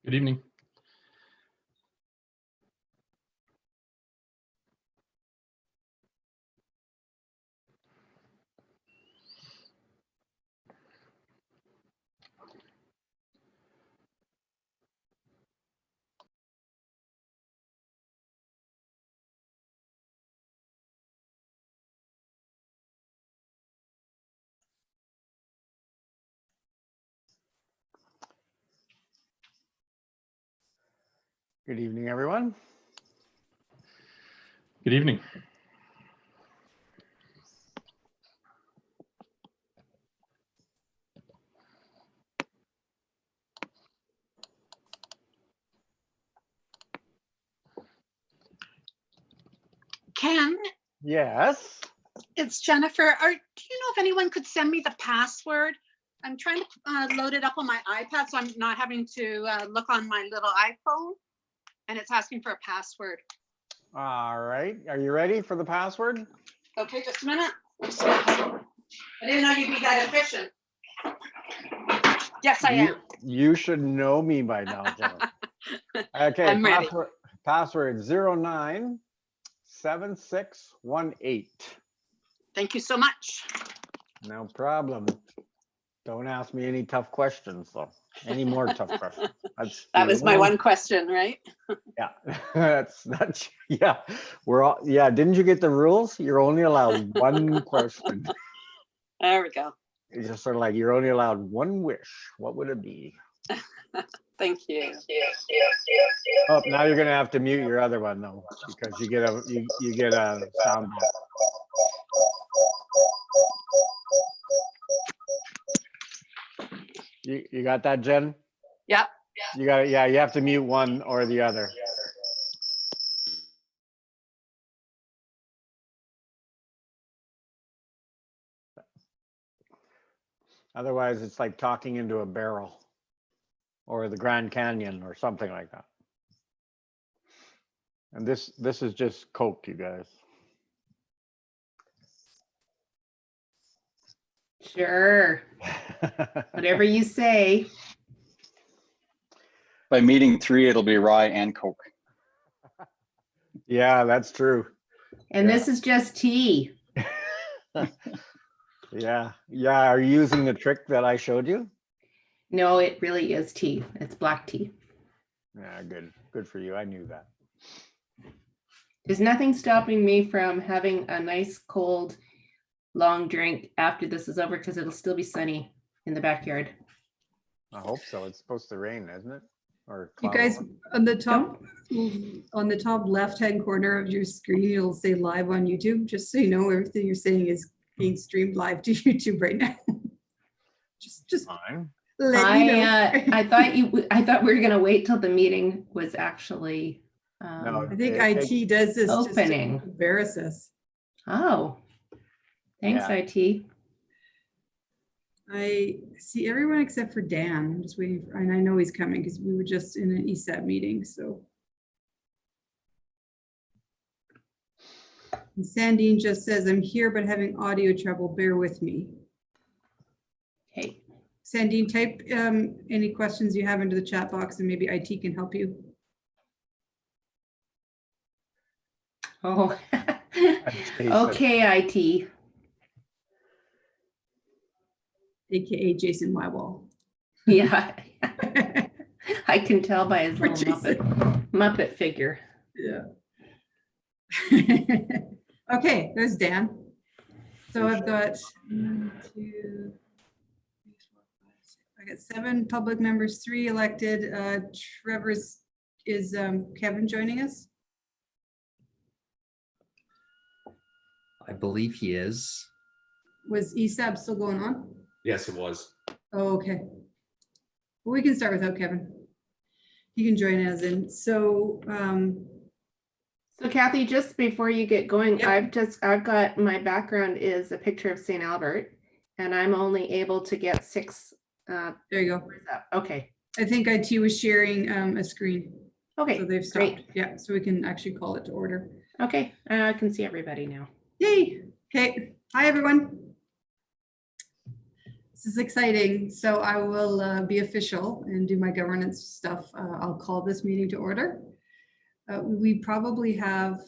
Good evening. Good evening, everyone. Good evening. Ken, Yes. it's Jennifer. Do you know if anyone could send me the password? I'm trying to load it up on my iPad, so I'm not having to look on my little iPhone, and it's asking for a password. All right. Are you ready for the password? Okay, just a minute. I didn't know you'd be that efficient. Yes, I am. You should know me by now, Jennifer. Okay. I'm ready. Password 097618. Thank you so much. No problem. Don't ask me any tough questions, though. Any more tough questions. That was my one question, right? Yeah, that's not. Yeah, we're all. Yeah, didn't you get the rules? You're only allowed one question. There we go. It's just sort of like you're only allowed one wish. What would it be? Thank you. Oh, now you're gonna have to mute your other one though, because you get a sound bite. You got that, Jen? Yep. You got it. Yeah, you have to mute one or the other. Otherwise, it's like talking into a barrel or the Grand Canyon or something like that. And this is just Coke, you guys. Sure. Whatever you say. By meeting 3, it'll be rye and Coke. Yeah, that's true. And Yeah. this is just tea. Yeah. Are you using the trick that I showed you? No, it really is tea. It's black tea. Yeah, good for you. I knew that. There's nothing stopping me from having a nice cold long drink after this is over because it'll still be sunny in the backyard. I hope so. It's supposed to rain, isn't it? Or You cloud guys, over. on the top left-hand corner of your screen, it'll say live on YouTube, just so you know everything you're saying is being streamed live to YouTube right now. just Fine. let you know. I thought we were gonna wait till the meeting was actually No. I think IT does this opening. just to embarrass us. Oh, thanks, Yeah. IT. I see everyone except for Dan. I'm just waiting for, and I know he's coming because we were just in an ESAB meeting, so. And Sandine just says, I'm here but having audio trouble, bear with me. Okay. Sandine, type any questions you have into the chat box and maybe IT can help you. Oh, Jason. okay, IT. AKA Jason Wywall. Yeah, I can tell by his Poor little Jason. Muppet figure. Yeah. Okay, there's Dan. So I've got 1, 2, 3, 4, 5, 6. I got 7 public members, 3 elected. Trevor's is Kevin joining us? I believe he is. Was ESAB still going on? Yes, it was. Oh, okay. Well, we can start without Kevin. He can join us in. So So Kathy, just before you get going, Yep. I've got, my background is a picture of St. Albert and I'm only able to get 6. there you go. Okay. I think IT was sharing a screen. Okay. So they've stopped. Great. Yeah, so we can actually call it to order. Okay. I can see everybody now. Yay. Okay. Hi, everyone. This is exciting. So I will be official and do my governance stuff. I'll call this meeting to order. We probably have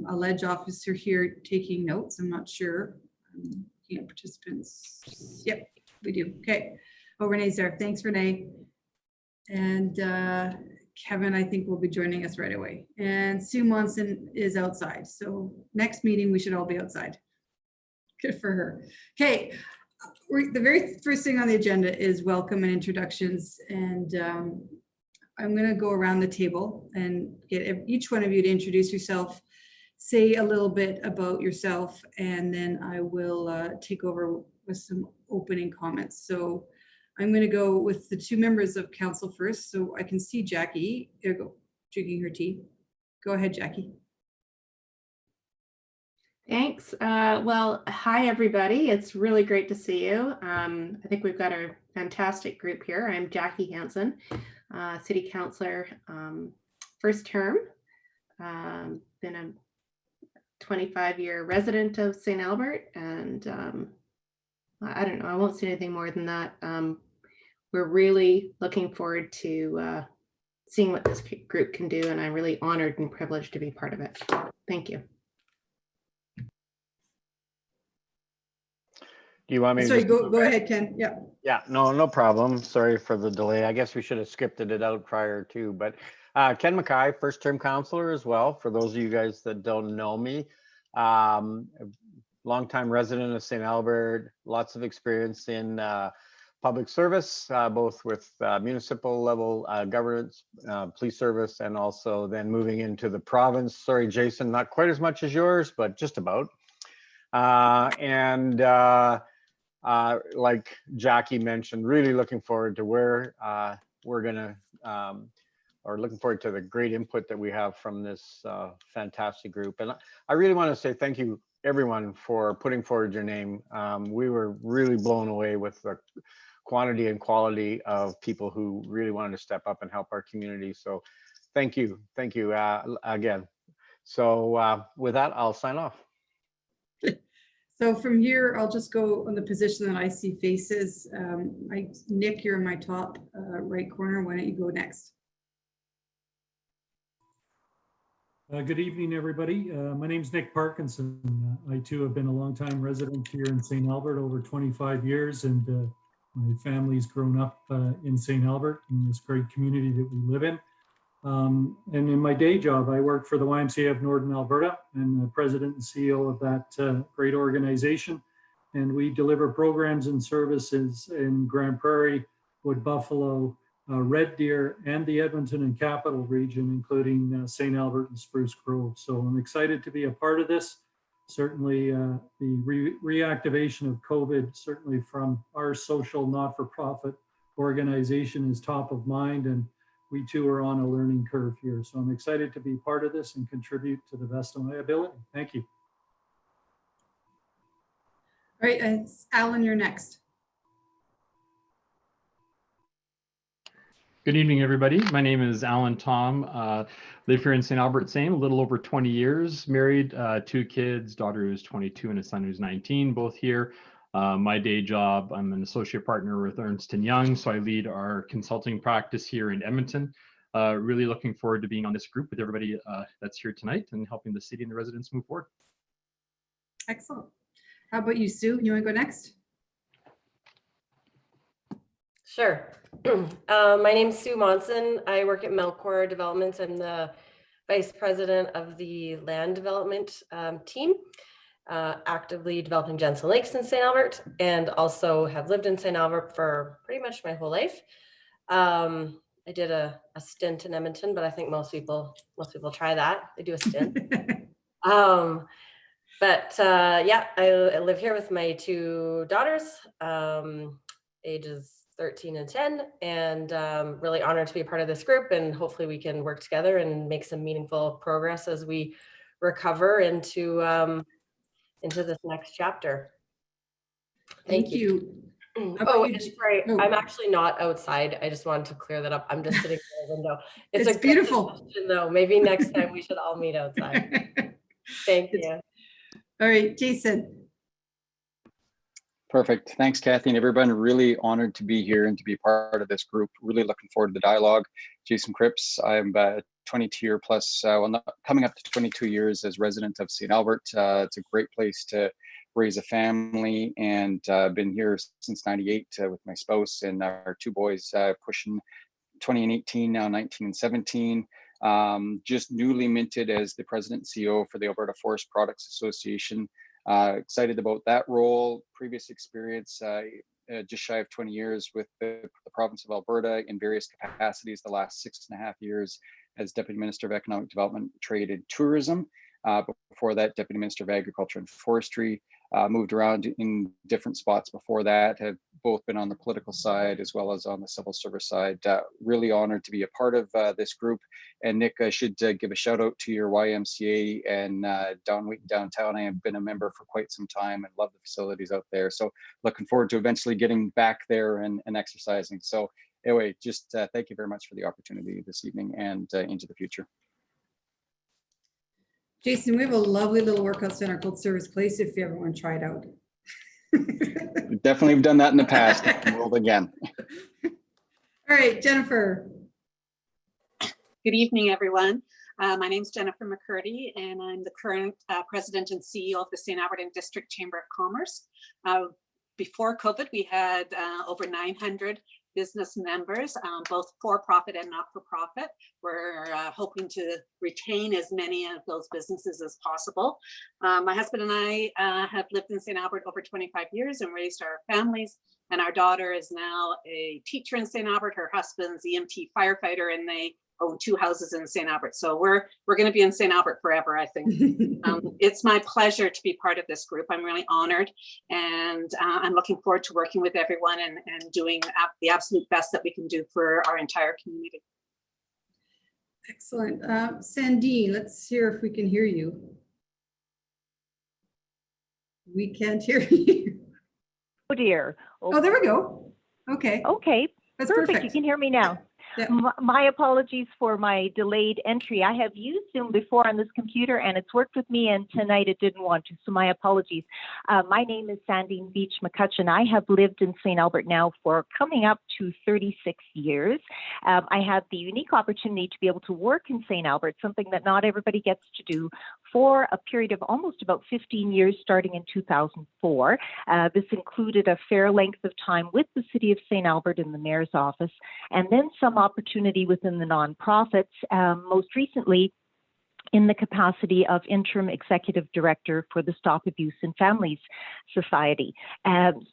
a ledge officer here taking notes. I'm not sure. Looking at participants. Yep, we do. Okay. Oh, Renee's there. Thanks, Renee. And Kevin, I think, will be joining us right away. And Sue Monson is outside. So next meeting, we should all be outside. Good for her. Okay. The very first thing on the agenda is welcome and introductions. And I'm going to go around the table and get each one of you to introduce yourself, say a little bit about yourself, and then I will take over with some opening comments. So I'm going to go with the two members of council first. So I can see Jackie. There you go, drinking her tea. Go ahead, Jackie. Thanks. Well, hi, everybody. It's really great to see you. I think we've got a fantastic group here. I'm Jackie Hansen, City Councilor, first term. Been a 25-year resident of St. Albert, and I don't know, I won't say anything more than that. We're really looking forward to seeing what this group can do, and I'm really honored and privileged to be part of it. Thank you. Do you want me to Sorry, just go ahead, Ken. Yeah. Yeah, no problem. Sorry for the delay. I guess we should have scripted it out prior to, but Ken Mckay, first term counselor as well. For those of you guys that don't know me, longtime resident of St. Albert, lots of experience in public service, both with municipal level governance, police service, and also then moving into the province. Sorry, Jason, not quite as much as yours, but just about. Like Jackie mentioned, really looking forward to where we're gonna, or looking forward to the great input that we have from this fantastic group. And I really want to say thank you, everyone, for putting forward your name. We were really blown away with the quantity and quality of people who really wanted to step up and help our community. So thank you again. So with that, I'll sign off. So from here, I'll just go on the position that I see faces. Nick, you're in my top right corner. Why don't you go next? Good evening, everybody. My name is Nick Parkinson. I too have been a longtime resident here in St. Albert, over 25 years, and my family's grown up in St. Albert, in this great community that we live in. And in my day job, I work for the YMCA of Northern Alberta. I'm the president and CEO of that great organization. And we deliver programs and services in Grand Prairie, Wood Buffalo, Red Deer, and the Edmonton and Capital region, including St. Albert and Spruce Grove. So I'm excited to be a part of this. Certainly the reactivation of COVID, certainly from our social not-for-profit organization, is top of mind. And we too are on a learning curve here. So I'm excited to be part of this and contribute to the best of my ability. Thank you. All right, Alan, you're next. Good evening, everybody. My name is Alan Tom. Live here in St. Albert, same, a little over 20 years, married, 2 kids, daughter who's 22 and a son who's 19, both here. My day job, I'm an associate partner with Ernst & Young, so I lead our consulting practice here in Edmonton. Really looking forward to being on this group with everybody that's here tonight and helping the city and the residents move forward. Excellent. How about you, Sue? You want to go next? Sure. My name's Sue Monson. I work at Melcor Developments. I'm the vice president of the land development team, actively developing Jensen Lakes in St. Albert, and also have lived in St. Albert for pretty much my whole life. I did a stint in Edmonton, but I think most people try that. They do a stint. Yeah, I live here with my 2 daughters, ages 13 and 10, and really honored to be a part of this group, and hopefully we can work together and make some meaningful progress as we recover into this next chapter. Thank you. Oh, and sorry, I'm actually not outside. I just wanted to clear that up. I'm just sitting by the window. It's a beautiful question, though. Maybe next time we should all meet outside. Thank you. All right, Jason. Perfect. Thanks, Kathy, and everyone. Really honored to be here and to be part of this group. Really looking forward to the dialogue. Jason Cripps, I'm 22 year plus, coming up to 22 years as resident of St. Albert. It's a great place to raise a family, and been here since 98 with my spouse and our two boys pushing 20 and 18, now 19 and 17. Just newly minted as the president and CEO for the Alberta Forest Products Association. Excited about that role. Previous experience, just shy of 20 years with the province of Alberta in various capacities, the last 6.5 years as Deputy Minister of Economic Development, Trade and Tourism. Before that, Deputy Minister of Agriculture and Forestry. Moved around in different spots before that, have both been on the political side as well as on the civil service side. Really honored to be a part of this group. And Nick, I should give a shout out to your YMCA and downtown. I have been a member for quite some time and love the facilities out there. So looking forward to eventually getting back there and exercising. So anyway, just thank you very much for the opportunity this evening and into the future. Jason, we have a lovely little workout center called Service Place if you ever want to try it out. Definitely have done that in the past. We'll again. All right, Jennifer. Good evening, everyone. My name is Jennifer Mccurdy, and I'm the current president and CEO of the St. Albertine District Chamber of Commerce. Before COVID, we had over 900 business members, both for-profit and not-for-profit. We're hoping to retain as many of those businesses as possible. My husband and I have lived in St. Albert over 25 years and raised our families. And our daughter is now a teacher in St. Albert. Her husband's EMT firefighter, and they own 2 houses in St. Albert. So we're going to be in St. Albert forever, I think. It's my pleasure to be part of this group. I'm really honored, and I'm looking forward to working with everyone and doing the absolute best that we can do for our entire community. Excellent. Sandine, let's hear if we can hear you. We can't hear you. Oh dear. Oh, there we go. Okay. Okay. That's perfect. You can hear me now. Yeah. My apologies for my delayed entry. I have used Zoom before on this computer and it's worked with me, and tonight it didn't want to, so my apologies. My name is Sandine Beach McCutcheon. I have lived in St. Albert now for coming up to 36 years. I had the unique opportunity to be able to work in St. Albert, something that not everybody gets to do, for a period of almost about 15 years, starting in 2004. This included a fair length of time with the City of St. Albert in the Mayor's office, and then some opportunity within the nonprofits, most recently in the capacity of interim executive director for the Stop Abuse in Families Society.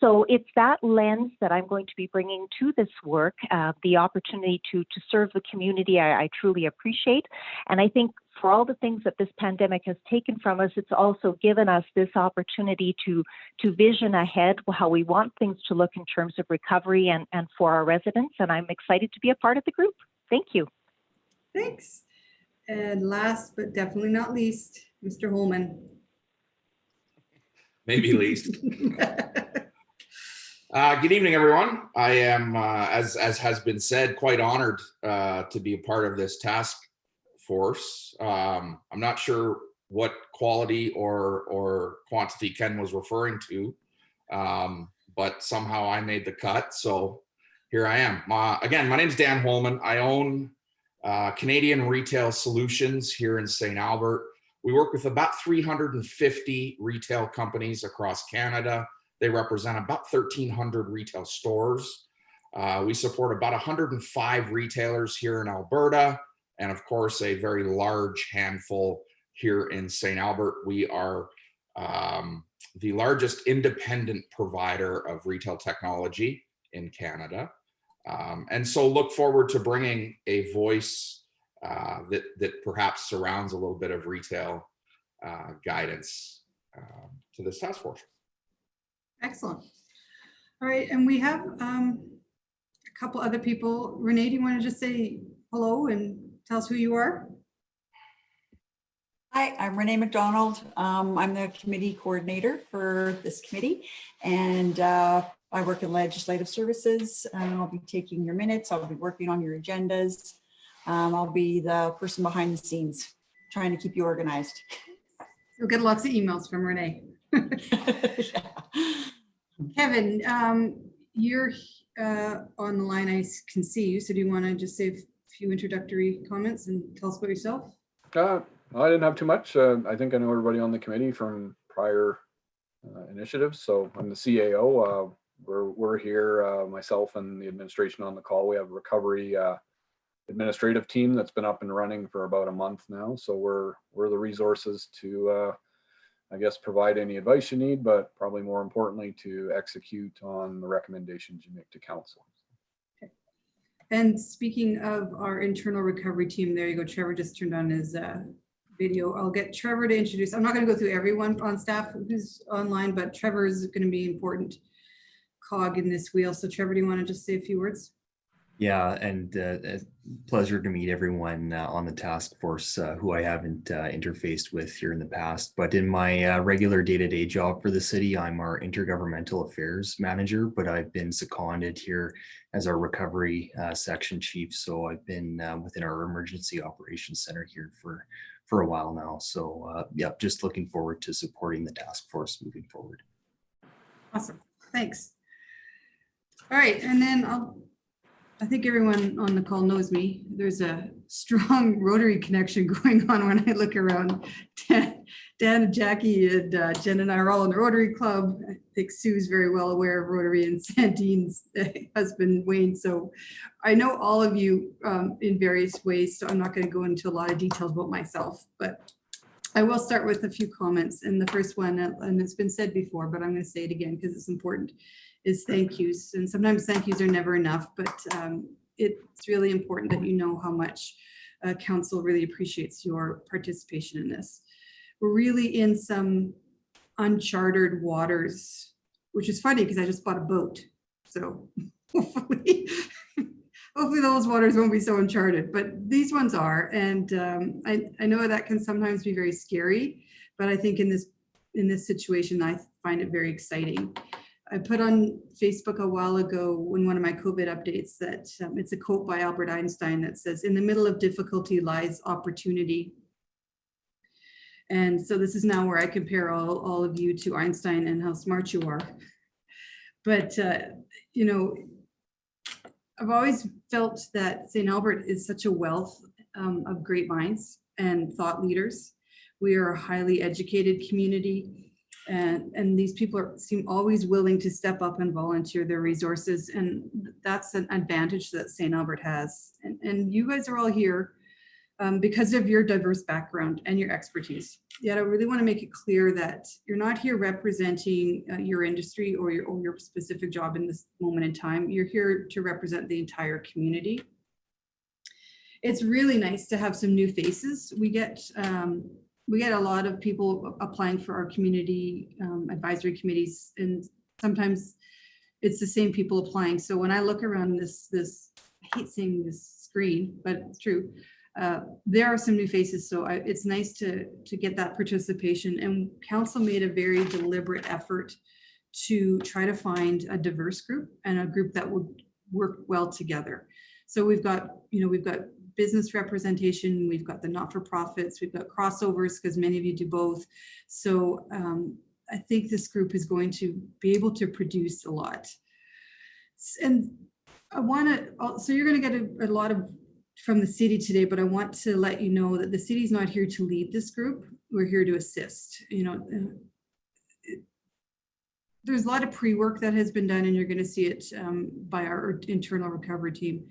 So it's that lens that I'm going to be bringing to this work, the opportunity to serve the community. I truly appreciate. And I think for all the things that this pandemic has taken from us, it's also given us this opportunity to vision ahead how we want things to look in terms of recovery and for our residents. And I'm excited to be a part of the group. Thank you. Thanks. And last but definitely not least, Mr. Holman. Maybe least. Good evening, everyone. I am, as has been said, quite honored to be a part of this task force. I'm not sure what quality or quantity Ken was referring to, but somehow I made the cut, so here I am. Again, my name is Dan Holman. I own Canadian Retail Solutions here in St. Albert. We work with about 350 retail companies across Canada. They represent about 1,300 retail stores. We support about 105 retailers here in Alberta, and of course, a very large handful here in St. Albert. We are the largest independent provider of retail technology in Canada. And so look forward to bringing a voice that perhaps surrounds a little bit of retail guidance to this task force. Excellent. All right, and we have a couple other people. Renee, do you want to just say hello and tell us who you are? Hi, I'm Renee Mcdonald. I'm the committee coordinator for this committee, and I work in legislative services. I'll be taking your minutes. I'll be working on your agendas. I'll be the person behind the scenes, trying to keep you organized. You'll get lots of emails from Renee. Yeah. Kevin, you're on the line. I can see you. So do you want to just say a few introductory comments and tell us about yourself? I didn't have too much. I think I know everybody on the committee from prior initiatives. So I'm the CAO. We're here, myself and the administration on the call. We have a recovery administrative team that's been up and running for about a month now. So we're the resources to, I guess, provide any advice you need, but probably more importantly, to execute on the recommendations you make to council. Okay. And speaking of our internal recovery team, there you go. Trevor just turned on his video. I'll get Trevor to introduce. I'm not going to go through everyone on staff who's online, but Trevor is going to be an important cog in this wheel. So Trevor, do you want to just say a few words? Yeah, and pleasure to meet everyone on the task force who I haven't interfaced with here in the past. But in my regular day-to-day job for the city, I'm our intergovernmental affairs manager, but I've been seconded here as our recovery section chief. So I've been within our emergency operations center here for a while now. So yeah, just looking forward to supporting the task force moving forward. Awesome, thanks. All right, and then I think everyone on the call knows me. There's a strong Rotary connection going on when I look around. Dan and Jackie and Jen and I are all in the Rotary Club. I think Sue's very well aware of Rotary and Sandine's husband, Wayne. So I know all of you in various ways, so I'm not going to go into a lot of details about myself, but I will start with a few comments. And the first one, and it's been said before, but I'm going to say it again because it's important, is thank yous. And sometimes thank yous are never enough, but it's really important that you know how much council really appreciates your participation in this. We're really in some uncharted waters, which is funny because I just bought a boat. So hopefully those waters won't be so uncharted, but these ones are. And I know that can sometimes be very scary, but I think in this situation, I find it very exciting. I put on Facebook a while ago in one of my COVID updates that it's a quote by Albert Einstein that says, "In the middle of difficulty lies opportunity." And so this is now where I compare all of you to Einstein and how smart you are. But, you know, I've always felt that St. Albert is such a wealth of great minds and thought leaders. We are a highly educated community. And these people seem always willing to step up and volunteer their resources. And that's an advantage that St. Albert has. And you guys are all here because of your diverse background and your expertise. Yet I really want to make it clear that you're not here representing your industry or your specific job in this moment in time. You're here to represent the entire community. It's really nice to have some new faces. We get a lot of people applying for our community advisory committees, and sometimes it's the same people applying. So when I look around this, I hate saying this screen, but it's true. There are some new faces, so it's nice to get that participation. And council made a very deliberate effort to try to find a diverse group and a group that would work well together. So we've got business representation, we've got the not-for-profits, we've got crossovers because many of you do both. So I think this group is going to be able to produce a lot. And I want to, so you're going to get a lot of from the city today, but I want to let you know that the city's not here to lead this group. We're here to assist. You know, there's a lot of pre-work that has been done, and you're going to see it by our internal recovery team.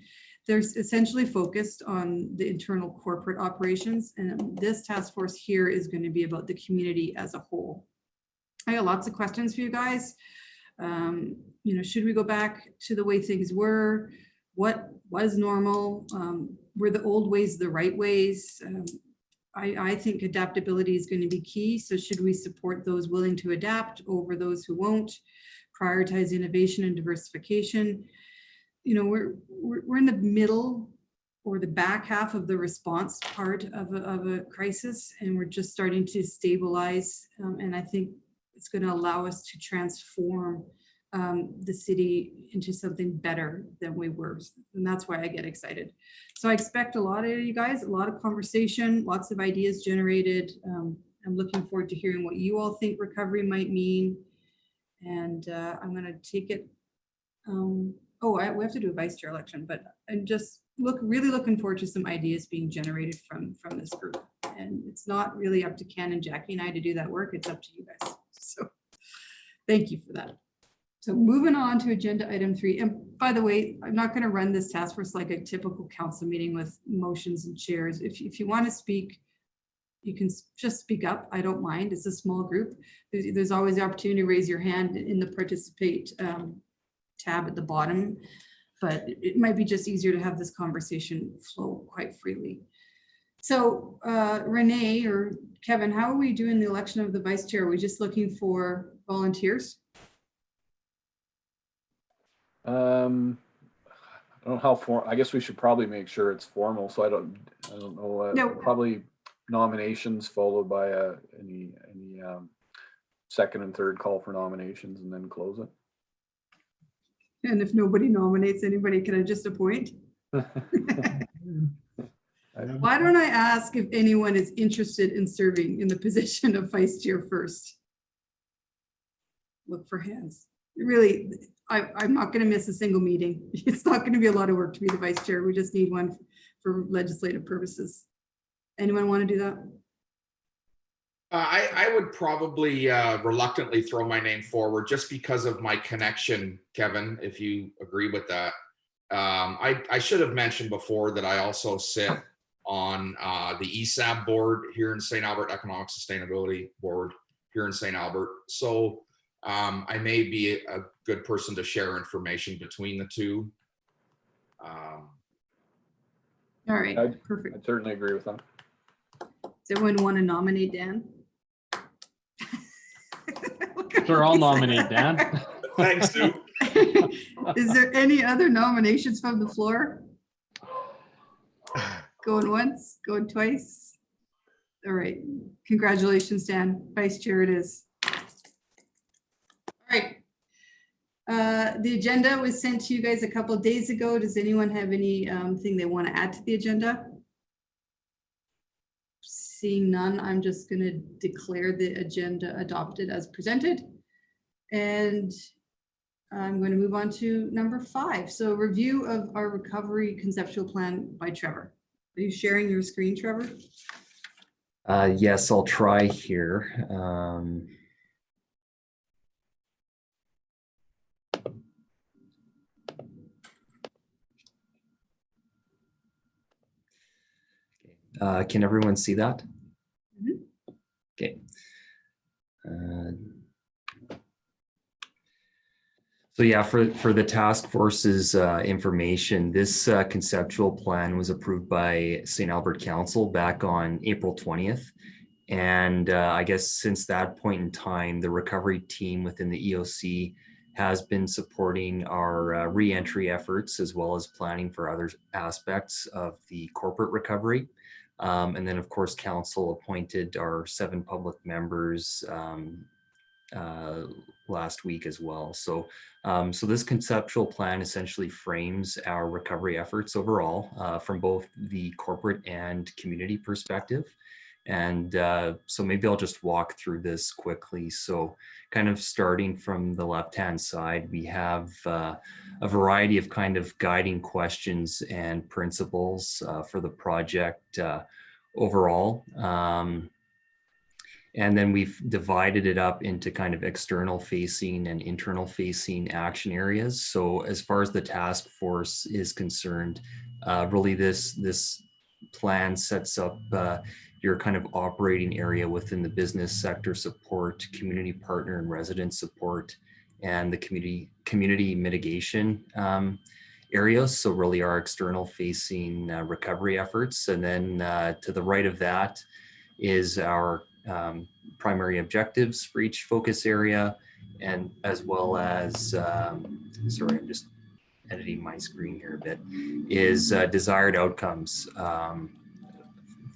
They're essentially focused on the internal corporate operations, and this task force here is going to be about the community as a whole. I got lots of questions for you guys. You know, should we go back to the way things were? What was normal? Were the old ways the right ways? I think adaptability is going to be key. So should we support those willing to adapt over those who won't? Prioritize innovation and diversification. You know, we're in the middle or the back half of the response part of a crisis, and we're just starting to stabilize. And I think it's going to allow us to transform the city into something better than we were. And that's why I get excited. So I expect a lot of you guys, a lot of conversation, lots of ideas generated. I'm looking forward to hearing what you all think recovery might mean. And I'm going to take it. We have to do a vice chair election, but I'm just really looking forward to some ideas being generated from this group. And it's not really up to Ken and Jackie and I to do that work. It's up to you guys. So thank you for that. So moving on to agenda item 3. And by the way, I'm not going to run this task force like a typical council meeting with motions and chairs. If you want to speak, you can just speak up. I don't mind. It's a small group. There's always the opportunity to raise your hand in the participate tab at the bottom, but it might be just easier to have this conversation flow quite freely. So Renee or Kevin, how are we doing the election of the vice chair? Are we just looking for volunteers? I don't know how I guess we should probably make sure it's formal. So I don't know. No. Probably nominations followed by any second and third call for nominations and then close it. And if nobody nominates anybody, can I just appoint? Why don't I ask if anyone is interested in serving in the position of vice chair first? Look for hands. Really, I'm not going to miss a single meeting. It's not going to be a lot of work to be the vice chair. We just need one for legislative purposes. Anyone want to do that? I would probably reluctantly throw my name forward just because of my connection, Kevin, if you agree with that. I should have mentioned before that I also sit on the Esab board here in St. Albert, Economic Sustainability Board here in St. Albert. So I may be a good person to share information between the two. All right, perfect. I'd certainly agree with that. Does everyone want to nominate Dan? Sure, I'll nominate Dan. Thanks, Sue. Is there any other nominations from the floor? Going once, going twice. All right, congratulations, Dan. Vice chair it is. All right. The agenda was sent to you guys a couple of days ago. Does anyone have any thing they want to add to the agenda? Seeing none, I'm just going to declare the agenda adopted as presented. And I'm going to move on to number 5. So review of our recovery conceptual plan by Trevor. Are you sharing your screen, Trevor? Yes, I'll try here. Can everyone see that? Mm-hmm. Okay. So yeah, for the task force's information, this conceptual plan was approved by St. Albert Council back on April 20th. And I guess since that point in time, the recovery team within the EOC has been supporting our re-entry efforts as well as planning for other aspects of the corporate recovery. And then of course, council appointed our 7 public members last week as well. So, so this conceptual plan essentially frames our recovery efforts overall from both the corporate and community perspective. And so maybe I'll just walk through this quickly. So kind of starting from the left-hand side, we have a variety of kind of guiding questions and principles for the project overall. And then we've divided it up into kind of external facing and internal facing action areas. So as far as the task force is concerned, really this plan sets up your kind of operating area within the business sector support, community partner and resident support, and the community mitigation areas. So really our external facing recovery efforts. And then to the right of that is our primary objectives for each focus area, and as well as, sorry, I'm just editing my screen here a bit, is desired outcomes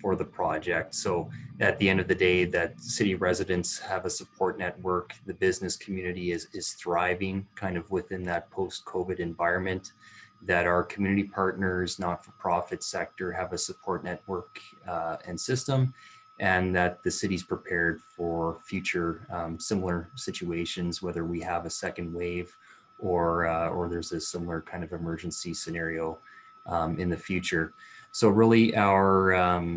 for the project. So at the end of the day, that city residents have a support network, the business community is thriving kind of within that post-COVID environment, that our community partners, not-for-profit sector have a support network and system. and that the city's prepared for future similar situations, whether we have a second wave or there's a similar kind of emergency scenario in the future. So really our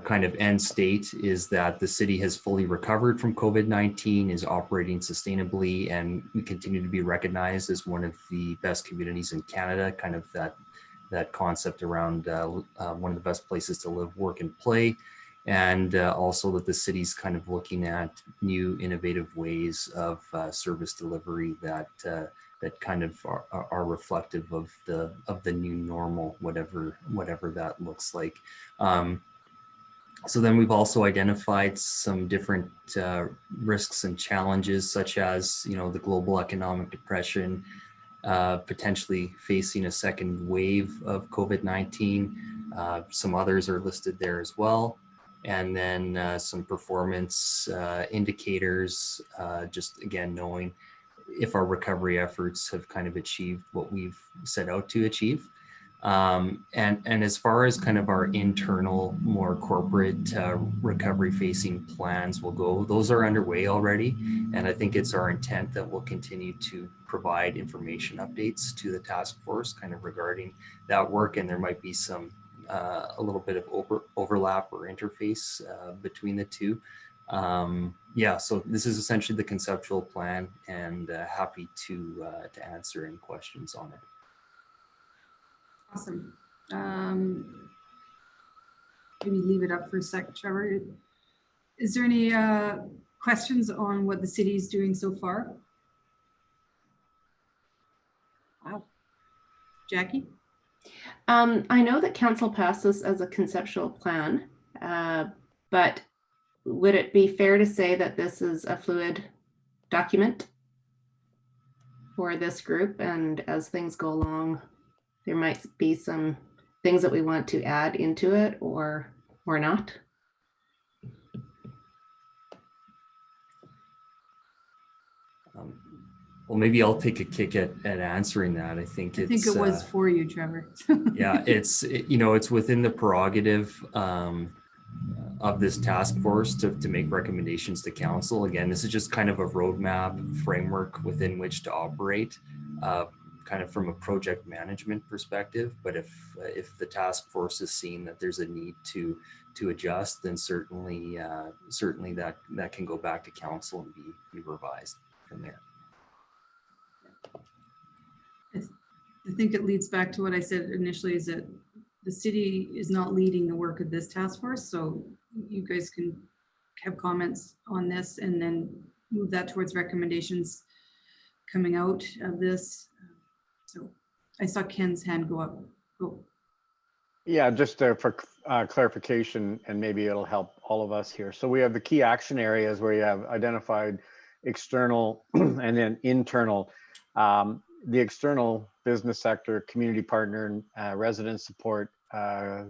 kind of end state is that the city has fully recovered from COVID-19, is operating sustainably, and we continue to be recognized as one of the best communities in Canada, kind of that concept around one of the best places to live, work, and play. And also that the city's kind of looking at new innovative ways of service delivery that kind of are reflective of the new normal, whatever that looks like. So then we've also identified some different risks and challenges, such as, you know, the global economic depression, potentially facing a second wave of COVID-19. Some others are listed there as well. And then some performance indicators, just again, knowing if our recovery efforts have kind of achieved what we've set out to achieve. And as far as kind of our internal, more corporate recovery facing plans will go, those are underway already. And I think it's our intent that we'll continue to provide information updates to the task force kind of regarding that work. And there might be some a little bit of overlap or interface between the two. Yeah, so this is essentially the conceptual plan, and happy to answer any questions on it. Awesome. Maybe leave it up for a sec, Trevor. Is there any questions on what the city is doing so far? Wow. Jackie? I know that council passed this as a conceptual plan, but would it be fair to say that this is a fluid document for this group, and as things go along, there might be some things that we want to add into it or not? Well, maybe I'll take a kick at answering that. I think it was for you, Trevor. Yeah, you know, it's within the prerogative of this task force to make recommendations to council. Again, this is just kind of a roadmap framework within which to operate, kind of from a project management perspective. But if the task force is seeing that there's a need to adjust, then certainly that can go back to council and be revised from there. I think it leads back to what I said initially, is that the city is not leading the work of this task force. So you guys can have comments on this and then move that towards recommendations coming out of this. So I saw Ken's hand go up. Go. Yeah, just for clarification, and maybe it'll help all of us here. So we have the key action areas where you have identified external and then internal. The external business sector, community partner, resident support,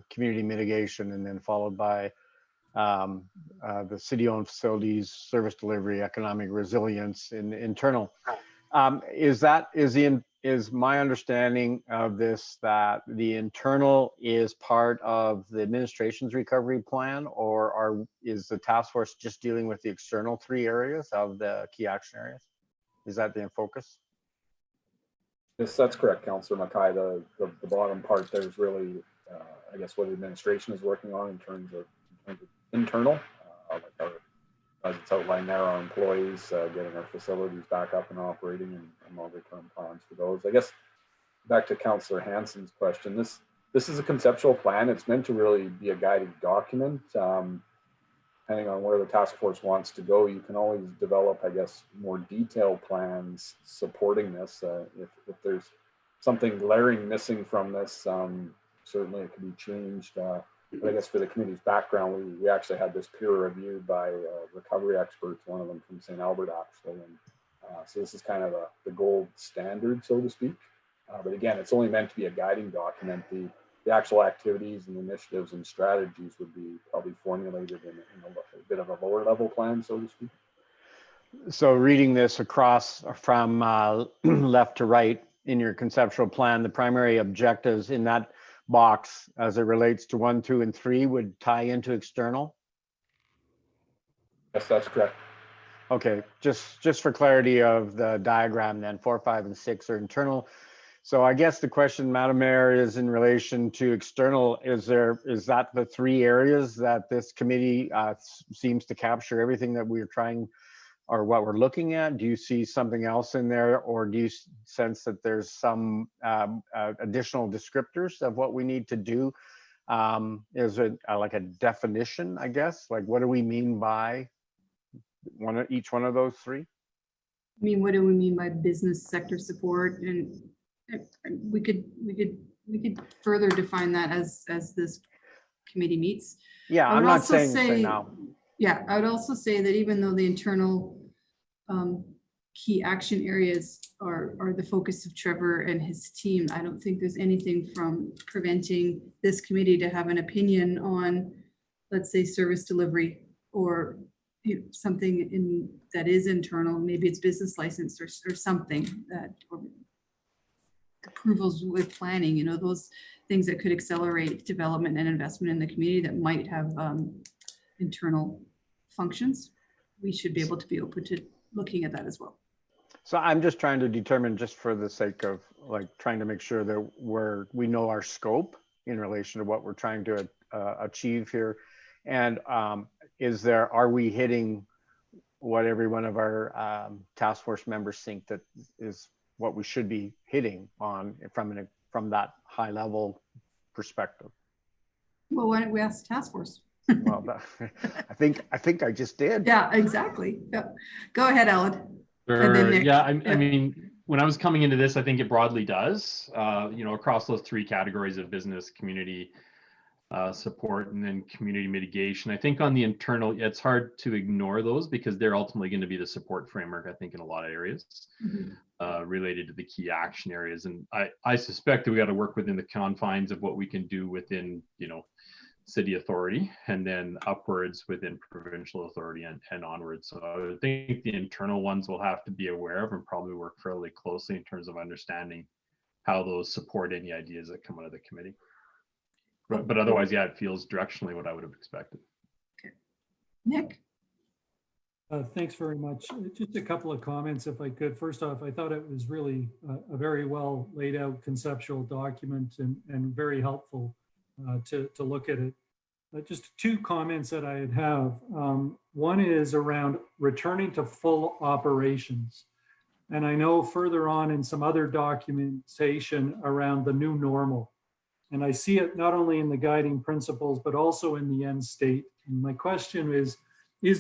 community mitigation, and then followed by the city-owned facilities, service delivery, economic resilience, and internal. Is my understanding of this that the internal is part of the administration's recovery plan, or is the task force just dealing with the external three areas of the key action areas? Is that the focus? Yes, that's correct, Councillor Mackay. The bottom part there is really, I guess, what the administration is working on in terms of internal, like as it's outlined there, our employees, getting our facilities back up and operating, and longer-term plans for those. I guess back to Councillor Hansen's question, this is a conceptual plan. It's meant to really be a guiding document. Depending on where the task force wants to go, you can always develop, I guess, more detailed plans supporting this. If there's something glaring missing from this, certainly it can be changed. But I guess for the committee's background, we actually had this peer reviewed by recovery experts, one of them from St. Albert, actually. And so this is kind of the gold standard, so to speak. But again, it's only meant to be a guiding document. The actual activities and initiatives and strategies would be probably formulated in a bit of a lower level plan, so to speak. So reading this across from left to right in your conceptual plan, the primary objectives in that box as it relates to 1, 2, and 3 would tie into external? Yes, that's correct. Okay, just for clarity of the diagram then, 4, 5, and 6 are internal. So I guess the question, Madam Mayor, is in relation to external. Is that the 3 areas that this committee seems to capture everything that we're trying or what we're looking at? Do you see something else in there, or do you sense that there's some additional descriptors of what we need to do? Is it like a definition, I guess? Like, what do we mean by each one of those 3? I mean, what do we mean by business sector support? And we could further define that as this committee meets. Yeah, I'm not saying now. Yeah, I would also say that even though the internal key action areas are the focus of Trevor and his team, I don't think there's anything from preventing this committee to have an opinion on, let's say, service delivery or something that is internal. Maybe it's business license or something that, or approvals with planning, those things that could accelerate development and investment in the community that might have internal functions. We should be able to be open to looking at that as well. So I'm just trying to determine, just for the sake of like trying to make sure that we know our scope in relation to what we're trying to achieve here. And are we hitting what every one of our task force members think that is what we should be hitting on from that high level perspective? Well, why don't we ask the task force? Well, I think I just did. Yeah, exactly. Yeah. Go ahead, Alan. Sure. Yeah, I mean, when I was coming into this, I think it broadly does, across those 3 categories of business, community support, and then community mitigation. I think on the internal, it's hard to ignore those because they're ultimately going to be the support framework, I think, in a lot of areas related to the key action areas. And I suspect that we got to work within the confines of what we can do within, city authority, and then upwards within provincial authority and onwards. So I would think the internal ones will have to be aware of and probably work fairly closely in terms of understanding how those support any ideas that come out of the committee. But otherwise, yeah, it feels directionally what I would have expected. Okay. Nick? Thanks very much. Just a couple of comments, if I could. First off, I thought it was really a very well laid out conceptual document and very helpful to look at it. Just 2 comments that I'd have. One is around returning to full operations. And I know further on in some other documentation around the new normal. And I see it not only in the guiding principles, but also in the end state. And my question is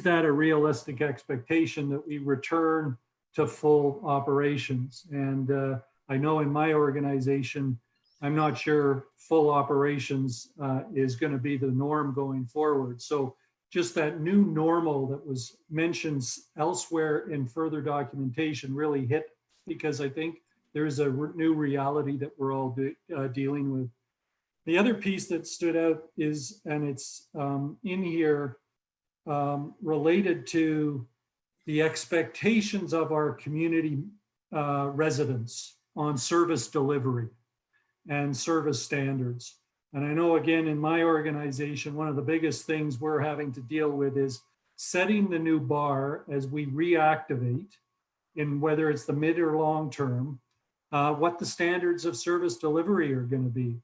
that a realistic expectation that we return to full operations? And I know in my organization, I'm not sure full operations is going to be the norm going forward. So just that new normal that was mentioned elsewhere in further documentation really hit, because I think there's a new reality that we're all dealing with. The other piece that stood out is, and it's in here, related to the expectations of our community residents on service delivery and service standards. And I know, again, in my organization, one of the biggest things we're having to deal with is setting the new bar as we reactivate, in whether it's the mid or long term, what the standards of service delivery are going to be.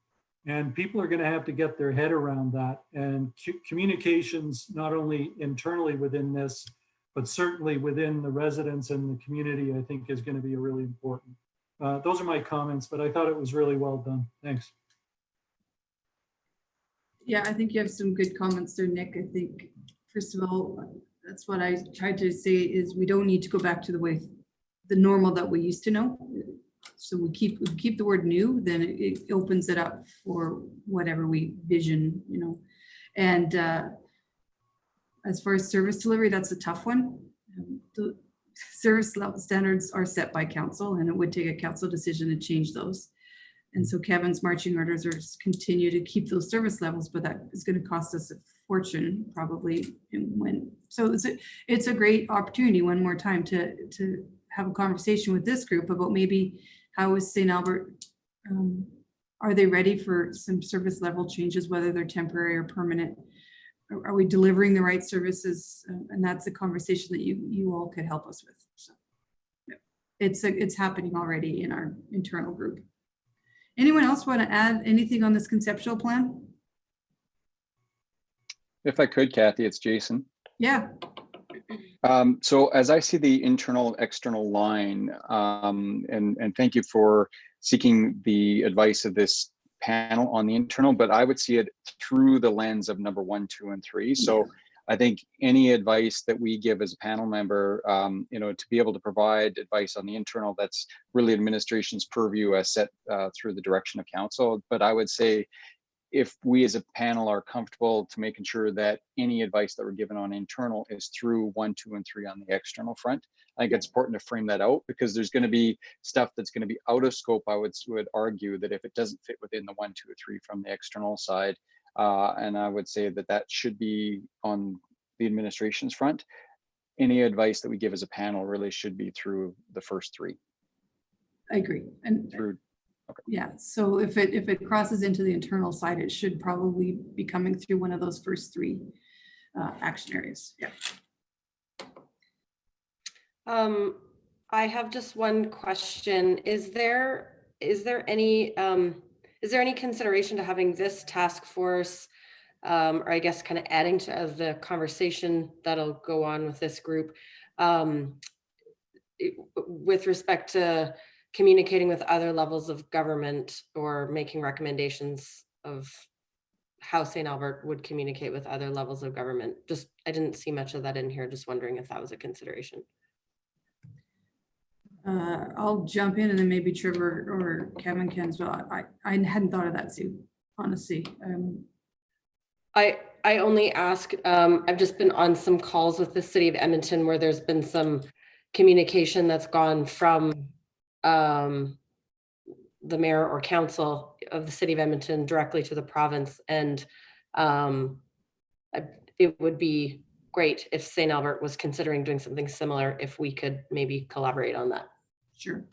And people are going to have to get their head around that. And communications, not only internally within this, but certainly within the residents and the community, I think is going to be really important. Those are my comments, but I thought it was really well done. Thanks. Yeah, I think you have some good comments there, Nick. I think, first of all, that's what I tried to say is we don't need to go back to the normal that we used to know. So we keep the word new, then it opens it up for whatever we vision, And as far as service delivery, that's a tough one. The service level standards are set by council, and it would take a council decision to change those. And so Kevin's marching orders are to continue to keep those service levels, but that is going to cost us a fortune probably. So it's a great opportunity one more time to have a conversation with this group about maybe how is St. Albert Are they ready for some service level changes, whether they're temporary or permanent? Are we delivering the right services? And that's a conversation that you all could help us with. So yeah, it's happening already in our internal group. Anyone else want to add anything on this conceptual plan? If I could, Kathy, it's Jason. Yeah. So as I see the internal external line, and thank you for seeking the advice of this panel on the internal, but I would see it through the lens of number 1, 2, and 3. So I think any advice that we give as a panel member, to be able to provide advice on the internal, that's really administration's purview as set through the direction of council. But I would say, if we as a panel are comfortable to making sure that any advice that we're given on internal is through 1, 2, and 3 on the external front, I think it's important to frame that out, because there's going to be stuff that's going to be out of scope. I would argue that if it doesn't fit within the 1, 2, or 3 from the external side, and I would say that that should be on the administration's front. Any advice that we give as a panel really should be through the first 3. I agree. And through. Okay. Yeah, so if it crosses into the internal side, it should probably be coming through one of those first 3 action areas. Yeah. I have just one question. Is there any consideration to having this task force, or I guess kind of adding to as the conversation that'll go on with this group, with respect to communicating with other levels of government or making recommendations of how St. Albert would communicate with other levels of government? Just, I didn't see much of that in here. Just wondering if that was a consideration. I'll jump in and then maybe Trevor or Kevin can as well. I hadn't thought of that, Sue, honestly. I only ask, I've just been on some calls with the city of Edmonton where there's been some communication that's gone from the mayor or council of the city of Edmonton directly to the province. And it would be great if St. Albert was considering doing something similar, if we could maybe collaborate on that. Sure.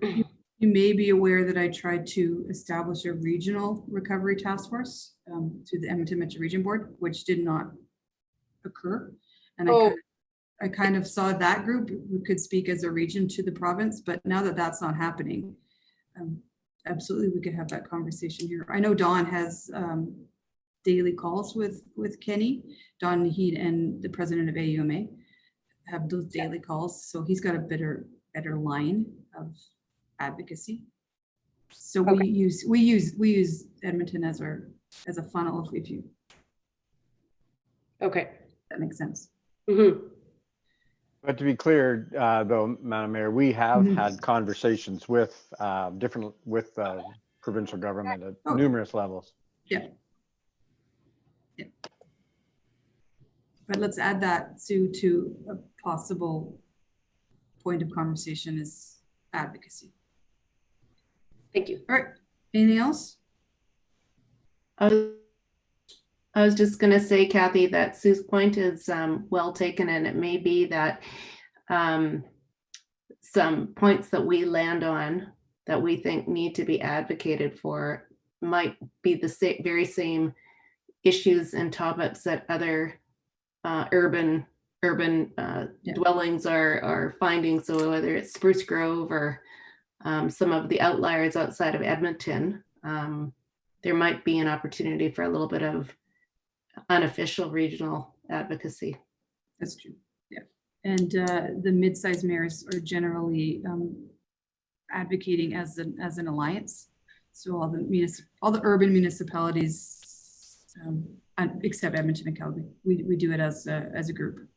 You may be aware that I tried to establish a regional recovery task force through the Edmonton Metro Region Board, which did not occur. And I kind of saw that group who could speak as a region to the province, but now that that's not happening, absolutely we could have that conversation here. I know Don has daily calls with Kenny. Don Heed and the president of AUMA have those daily calls, so he's got a better line of advocacy. So we use Edmonton as a funnel if you. Okay, that makes sense. Mm-hmm. But to be clear, though, Madam Mayor, we have had conversations with provincial government at numerous levels. Yeah. Yeah. But let's add that, Sue, to a possible point of conversation is advocacy. Thank you. All right. Anything else? I was just going to say, Kathy, that Sue's point is well taken, and it may be that some points that we land on that we think need to be advocated for might be the very same issues and topics that other urban dwellings are finding. So whether it's Spruce Grove or some of the outliers outside of Edmonton, there might be an opportunity for a little bit of unofficial regional advocacy. That's true. Yeah. And the mid-sized mayors are generally advocating as an alliance. So all the urban municipalities, except Edmonton and Calgary, we do it as a group.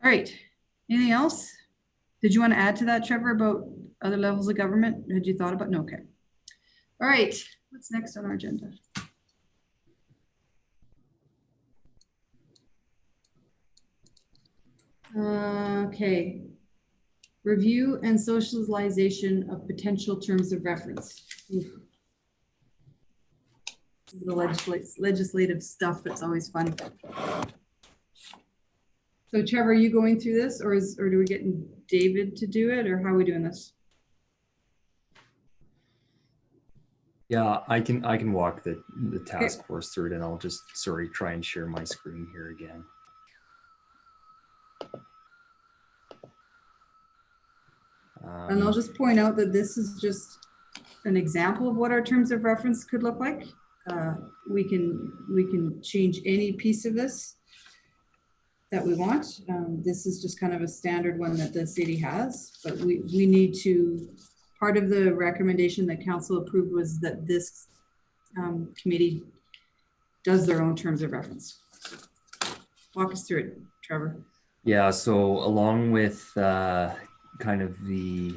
All right. Anything else? Did you want to add to that, Trevor, about other levels of government? Had you thought about? No. Okay. All right. What's next on our agenda? Okay. Review and socialization of potential terms of reference. Oof. This is the legislative stuff that's always fun. So Trevor, are you going through this, or do we get David to do it, or how are we doing this? Yeah, I can walk the task force through it, and I'll just try and share my screen here again. And I'll just point out that this is just an example of what our terms of reference could look like. We can change any piece of this that we want. This is just kind of a standard one that the city has, but we need to, part of the recommendation that council approved was that this committee does their own terms of reference. Walk us through it, Trevor. Yeah, so along with kind of the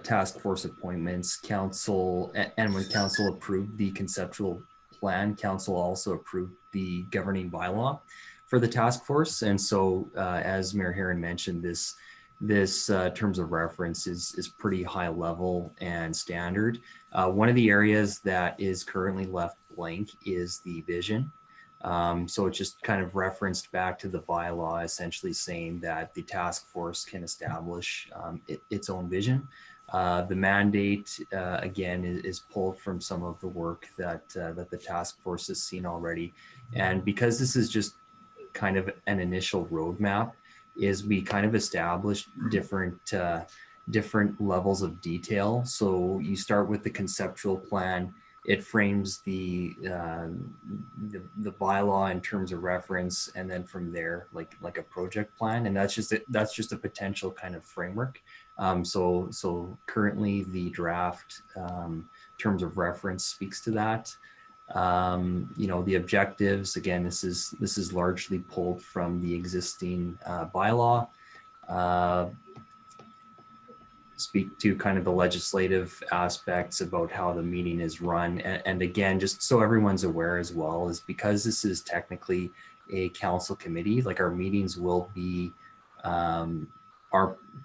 task force appointments, council, and when council approved the conceptual plan, council also approved the governing bylaw for the task force. And so as Mayor Herron mentioned, this terms of reference is pretty high level and standard. One of the areas that is currently left blank is the vision. So it just kind of referenced back to the bylaw, essentially saying that the task force can establish its own vision. The mandate, again, is pulled from some of the work that the task force has seen already. And because this is just kind of an initial roadmap, is we kind of established different levels of detail. So you start with the conceptual plan. It frames the bylaw in terms of reference, and then from there, like a project plan, and that's just a potential kind of framework. So currently the draft terms of reference speaks to that. You know, the objectives, again, this is largely pulled from the existing bylaw. Speak to kind of the legislative aspects about how the meeting is run. And again, just so everyone's aware as well, is because this is technically a council committee, like our meetings will be,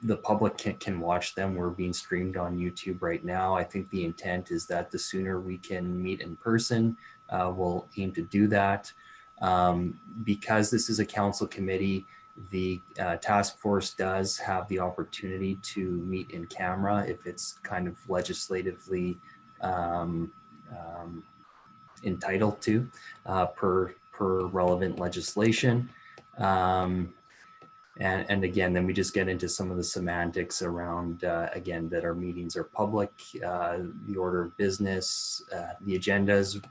the public can watch them. We're being streamed on YouTube right now. I think the intent is that the sooner we can meet in person, we'll aim to do that. Because this is a council committee, the task force does have the opportunity to meet in camera if it's kind of legislatively entitled to per relevant legislation. And again, then we just get into some of the semantics around, again, that our meetings are public, the order of business, the agendas.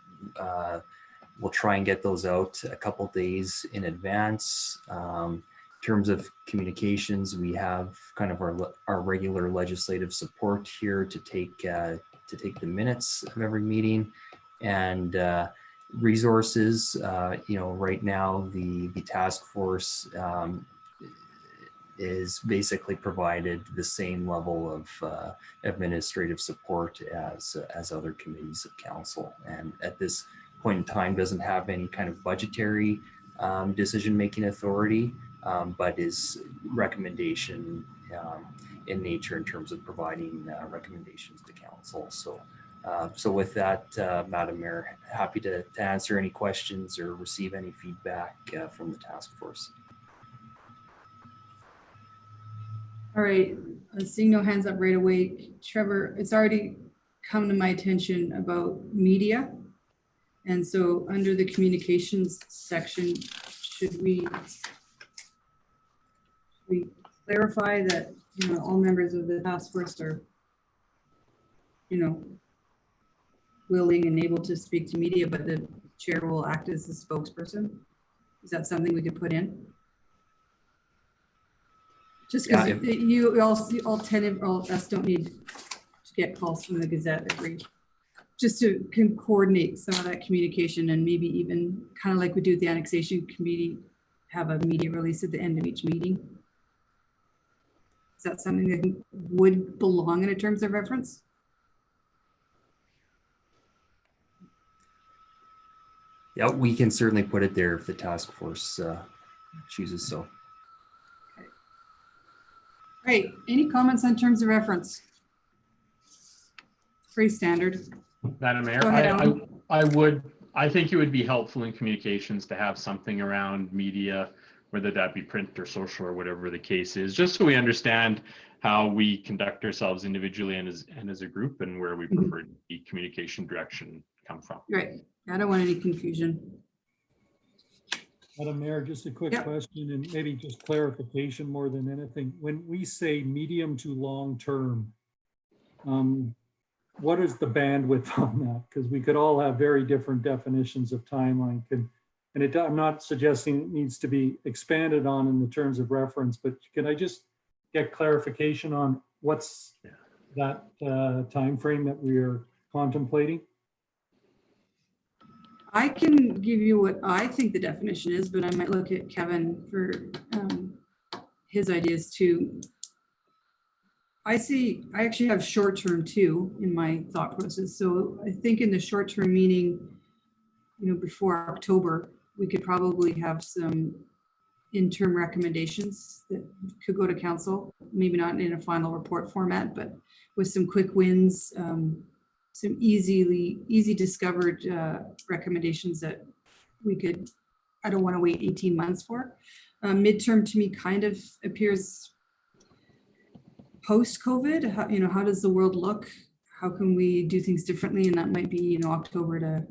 We'll try and get those out a couple days in advance. In terms of communications, we have kind of our regular legislative support here to take the minutes of every meeting, and resources. You know, right now the task force is basically provided the same level of administrative support as other committees of council, and at this point in time doesn't have any kind of budgetary decision-making authority, but is recommendation in nature in terms of providing recommendations to council. So with that, Madam Mayor, happy to answer any questions or receive any feedback from the task force. All right, seeing no hands up right away, Trevor, it's already come to my attention about media. And so under the communications section, should we clarify that, you know, all members of the task force are, you know, willing and able to speak to media, but the chair will act as the spokesperson? Is that something we could put in? Just because you all 10 of us don't need to get calls from the Gazette every, just to coordinate some of that communication, and maybe even kind of like we do with the annexation committee, have a media release at the end of each meeting. Is that something that would belong in a terms of reference? Yeah, we can certainly put it there if the task force chooses so. Okay. Great. Any comments on terms of reference? Pretty standard. Madam Mayor, Go ahead, I think it would be helpful in communications to have something around media, whether that be print or social or whatever the case is, just so we understand how we conduct ourselves individually and as a group, and where we prefer the communication direction come from. Right. I don't want any confusion. Madam Mayor, just a quick Yep. question and maybe just clarification more than anything. When we say medium to long term, what is the bandwidth on that? Because we could all have very different definitions of timeline. I'm not suggesting it needs to be expanded on in the terms of reference, but can I just get clarification on what's that time frame that we are contemplating? I can give you what I think the definition is, but I might look at Kevin for his ideas too. I actually have short term too in my thought process. So I think in the short term, meaning, before October, we could probably have some interim recommendations that could go to council, maybe not in a final report format, but with some quick wins, some easy discovered recommendations that we could, I don't want to wait 18 months for. Midterm to me kind of appears post-COVID. How does the world look? How can we do things differently? And that might be, October to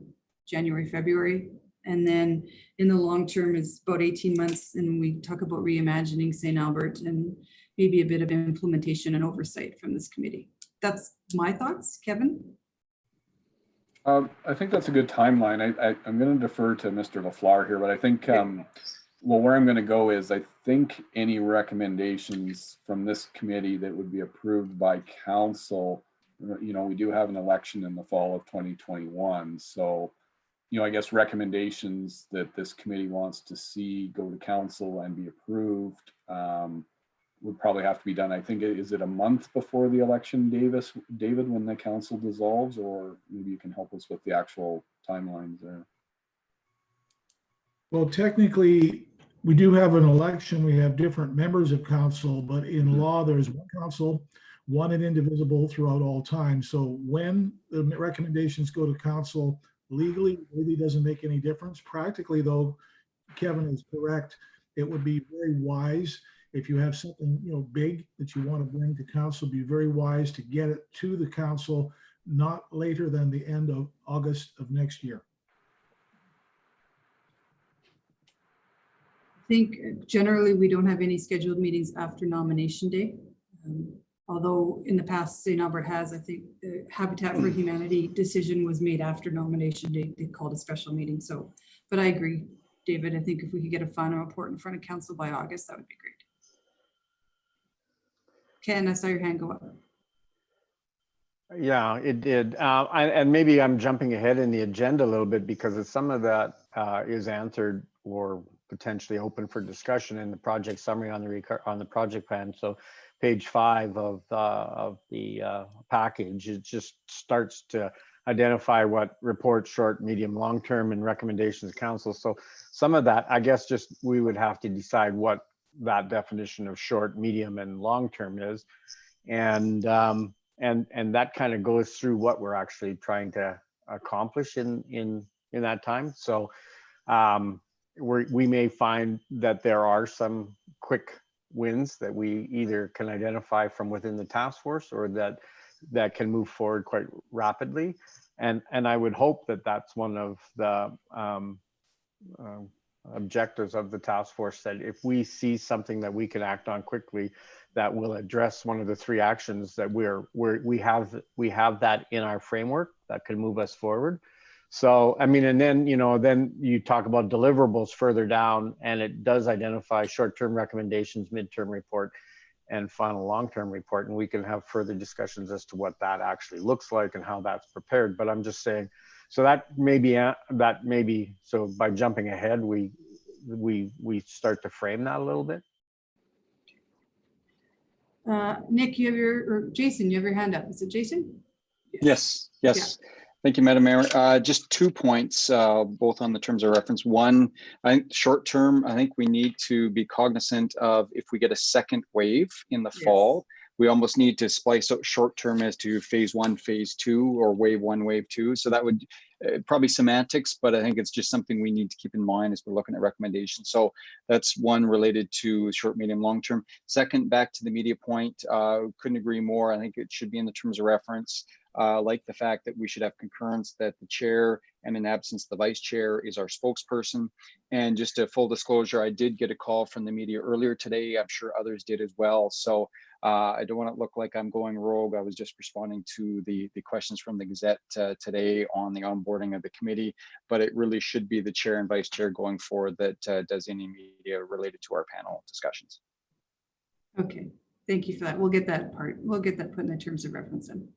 January, February. And then in the long term is about 18 months. And we talk about reimagining St. Albert and maybe a bit of implementation and oversight from this committee. That's my thoughts. Kevin? I think that's a good timeline. I'm going to defer to Mr. LaFleur here, but I think, where I'm going to go is I think any recommendations from this committee that would be approved by council, we do have an election in the fall of 2021. So, I guess recommendations that this committee wants to see go to council and be approved would probably have to be done. I think, is it a month before the election, David, when the council dissolves, or maybe you can help us with the actual timelines there? Well, technically, we do have an election. We have different members of council, but in law, there's one council, one and indivisible throughout all time. So when the recommendations go to council, legally, it really doesn't make any difference. Practically, though, Kevin is correct. It would be very wise if you have something big that you want to bring to council, be very wise to get it to the council not later than the end of August of next year. I think generally we don't have any scheduled meetings after nomination day. Although in the past, St. Albert has, I think the Habitat for Humanity decision was made after nomination day. They called a special meeting. So, but I agree, David, I think if we could get a final report in front of council by August, that would be great. Ken, I saw your hand go up. Yeah, it did. And maybe I'm jumping ahead in the agenda a little bit because some of that is answered or potentially open for discussion in the project summary on the project plan. So page 5 of the package, it just starts to identify what reports, short, medium, long term, and recommendations to council. So some of that, I guess, just we would have to decide what that definition of short, medium, and long term is, and that kind of goes through what we're actually trying to accomplish in that time. So we may find that there are some quick wins that we either can identify from within the task force or that can move forward quite rapidly, and I would hope that that's one of the objectives of the task force, that if we see something that we can act on quickly that will address one of the 3 actions that we have that in our framework that can move us forward. So I mean, and then then you talk about deliverables further down, and it does identify short-term recommendations, midterm report, and final long-term report, and we can have further discussions as to what that actually looks like and how that's prepared. But I'm just saying, so that maybe so by jumping ahead, we start to frame that a little bit. Nick, or Jason, you have your hand up. Is it Jason? Yes. Yeah. Thank you, Madam Mayor. Just 2 points, both on the terms of reference. One, I think short term, I think we need to be cognizant of if we get a second wave in the fall, we almost need to splice out short term as to phase 1, phase 2, or wave 1, wave 2. So that would probably semantics, but I think it's just something we need to keep in mind as we're looking at recommendations. So that's one related to short, medium, long term. Second, back to the media point, couldn't agree more. I think it should be in the terms of reference. Like the fact that we should have concurrence that the chair, and in absence the vice chair, is our spokesperson. And just a full disclosure, I did get a call from the media earlier today. I'm sure others did as well. So I don't want to look like I'm going rogue. I was just responding to the questions from the Gazette today on the onboarding of the committee, but it really should be the chair and vice chair going forward that does any media related to our panel discussions. Okay, thank you for that. We'll get that part. We'll get that put in the terms of reference in.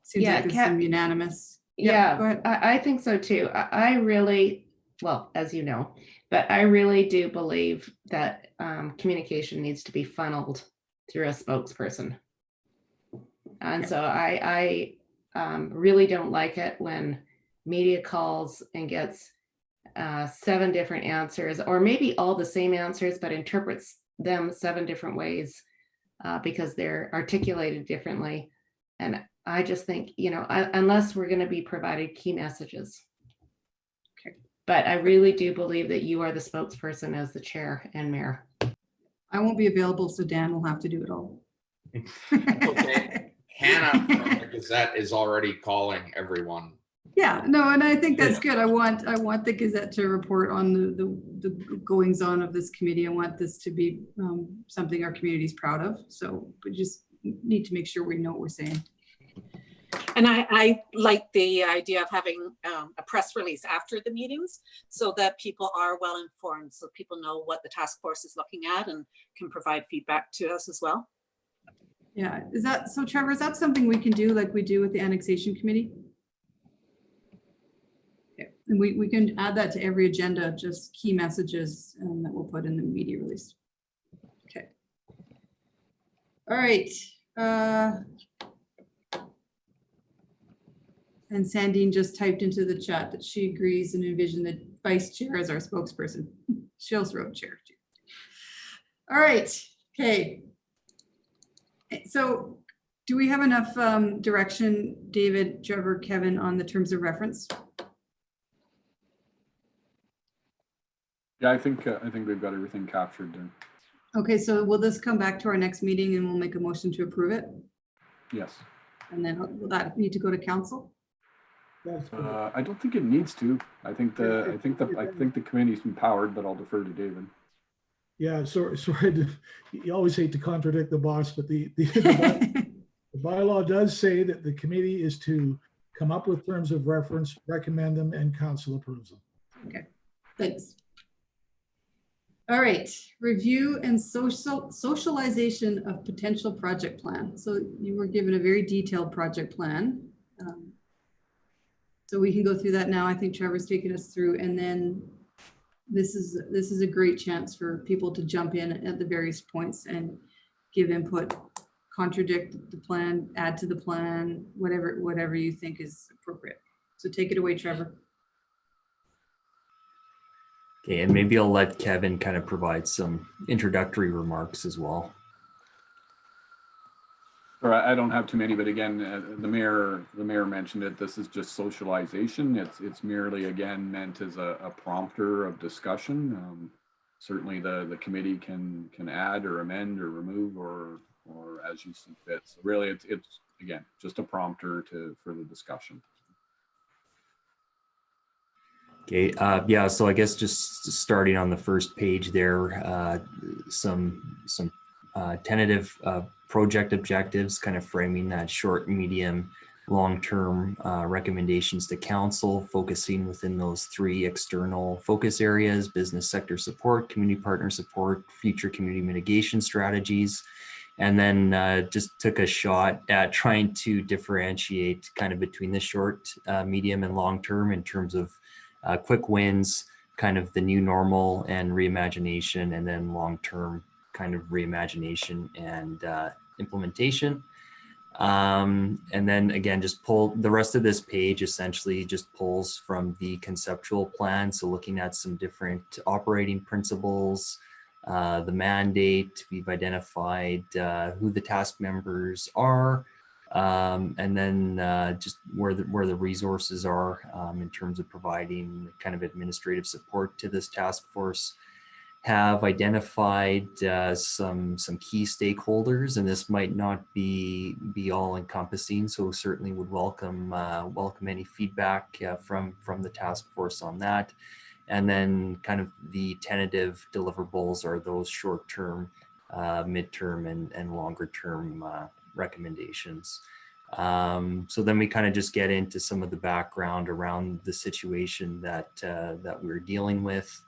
Seems Yeah, like there's some unanimous. Yeah, go ahead. I think so too. I really, well, as you know, but I really do believe that communication needs to be funneled through a spokesperson. And so I really don't like it when media calls and gets 7 different answers, or maybe all the same answers, but interprets them 7 different ways because they're articulated differently. And I just think, you know, unless we're going to be provided key messages. Okay. But I really do believe that you are the spokesperson as the chair and mayor. I won't be available, so Dan will have to do it all. Okay. Hannah from the Gazette is already calling everyone. Yeah, no, and I think that's good. I want the Gazette to report on the goings on of this committee. I want this to be something our community is proud of. So we just need to make sure we know what we're saying. And I like the idea of having a press release after the meetings so that people are well informed, so people know what the task force is looking at and can provide feedback to us as well. Yeah, is that so, Trevor? Is that something we can do like we do with the annexation committee? Okay. And we can add that to every agenda, just key messages that we'll put in the media release. Okay. All right. And Sandine just typed into the chat that she agrees and envisioned the vice chair as our spokesperson. She also wrote chair too. All right, okay. So do we have enough direction, David, Trevor, Kevin, on the terms of reference? Yeah, I think we've got everything captured there. Okay, so will this come back to our next meeting and we'll make a motion to approve it? Yes. And then will that need to go to council? I don't think it needs to. I think the committee's empowered, but I'll defer to David. Yeah, sorry you always hate to contradict the boss, but the bylaw does say that the committee is to come up with terms of reference, recommend them, and council approves them. Okay, thanks. All right, review and socialization of potential project plan. So you were given a very detailed project plan. So we can go through that now. I think Trevor's taken us through, and then this is a great chance for people to jump in at the various points and give input, contradict the plan, add to the plan, whatever you think is appropriate. So take it away, Trevor. Okay, and maybe I'll let Kevin kind of provide some introductory remarks as well. Or I don't have too many, but again, the mayor mentioned it. This is just socialization. It's merely, again, meant as a prompter of discussion. Certainly, the committee can add or amend or remove or as you see fit. So really, it's again just a prompter for the discussion. Okay, yeah. So I guess just starting on the first page there, some tentative project objectives, kind of framing that short, medium, long-term recommendations to council, focusing within those 3 external focus areas: business sector support, community partner support, future community mitigation strategies. And then just took a shot at trying to differentiate kind of between the short, medium, and long-term in terms of quick wins, kind of the new normal and reimagination, and then long-term kind of reimagination and implementation. And then again, just pull the rest of this page, essentially just pulls from the conceptual plan. So looking at some different operating principles, the mandate. We've identified who the task members are, and then just where the resources are in terms of providing kind of administrative support to this task force. Have identified some key stakeholders, and this might not be all encompassing, so certainly would welcome any feedback from the task force on that. And then kind of the tentative deliverables are those short-term, midterm, and longer-term recommendations. So then we kind of just get into some of the background around the situation that we're dealing with.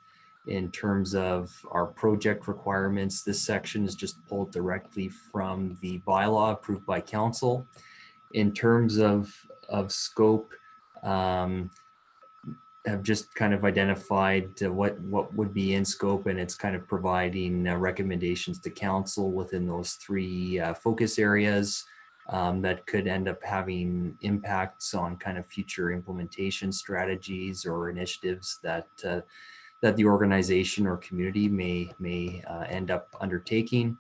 In terms of our project requirements, this section is just pulled directly from the bylaw approved by council. In terms of scope, have just kind of identified what would be in scope, and it's kind of providing recommendations to council within those three focus areas that could end up having impacts on kind of future implementation strategies or initiatives that the organization or community may end up undertaking.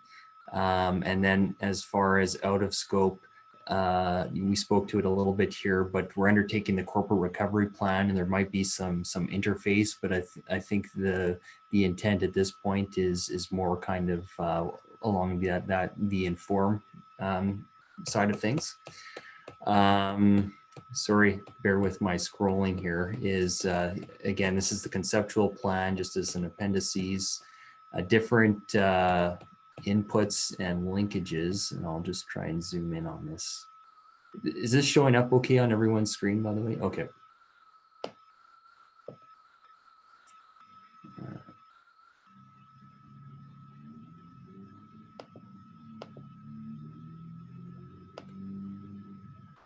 And then as far as out of scope, we spoke to it a little bit here, but we're undertaking the corporate recovery plan, and there might be some interface, but I think the intent at this point is more kind of along the inform side of things. Sorry, bear with my scrolling here, is again, this is the conceptual plan just as an appendices, different inputs and linkages, and I'll just try and zoom in on this. Is this showing up okay on everyone's screen, by the way? Okay.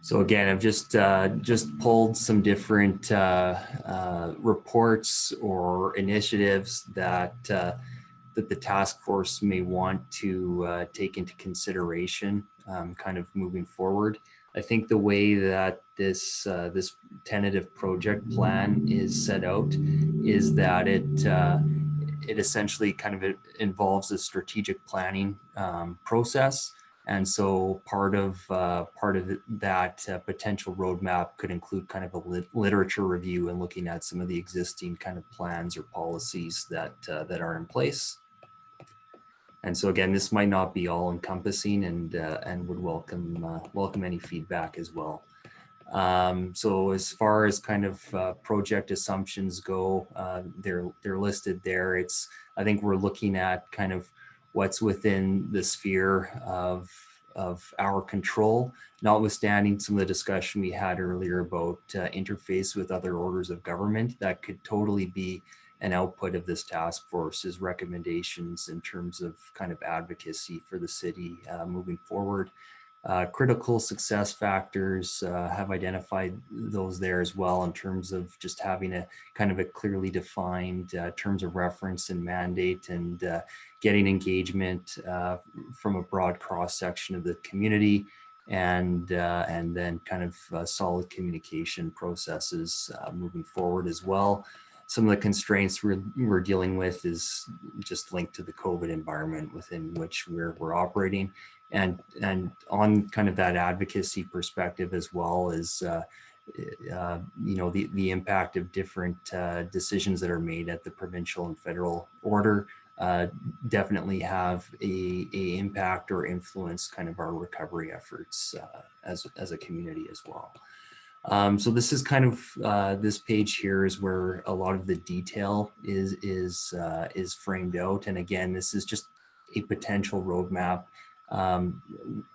So again, I've just pulled some different reports or initiatives that the task force may want to take into consideration, kind of moving forward. I think the way that this tentative project plan is set out is that it essentially kind of involves a strategic planning process. And so part of that potential roadmap could include kind of a literature review and looking at some of the existing kind of plans or policies that are in place. And so again, this might not be all encompassing, and would welcome any feedback as well. So as far as kind of project assumptions go, they're listed there. I think we're looking at kind of what's within the sphere of our control, notwithstanding some of the discussion we had earlier about interface with other orders of government. That could totally be an output of this task force's recommendations in terms of kind of advocacy for the city moving forward. Critical success factors, have identified those there as well in terms of just having a kind of a clearly defined terms of reference and mandate, and getting engagement from a broad cross section of the community, and then kind of solid communication processes moving forward as well. Some of the constraints we're dealing with is just linked to the COVID environment within which we're operating. And on kind of that advocacy perspective, as well as you know, the impact of different decisions that are made at the provincial and federal order definitely have a impact or influence kind of our recovery efforts as a community as well. So this is kind of this page here is where a lot of the detail is framed out. And again, this is just a potential roadmap.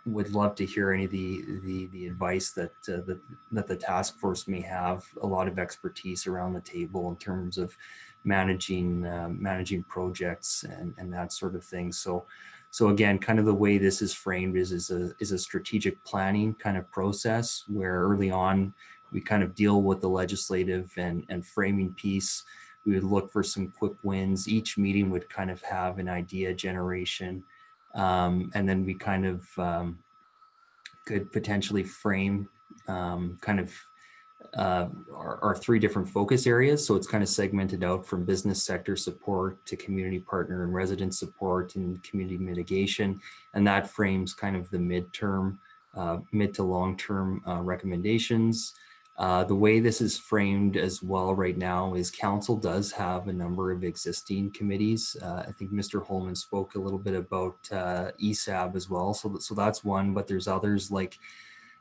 Would love to hear any of the advice that the task force may have. A lot of expertise around the table in terms of managing projects and that sort of thing. So again, kind of the way this is framed is a strategic planning kind of process, where early on we kind of deal with the legislative and framing piece. We would look for some quick wins. Each meeting would kind of have an idea generation. And then we kind of could potentially frame kind of are three different focus areas. So it's kind of segmented out from business sector support to community partner and resident support and community mitigation. And that frames kind of the midterm, mid to long-term recommendations. The way this is framed as well right now is council does have a number of existing committees. I think Mr. Holman spoke a little bit about Esab as well. So that's one, but there's others like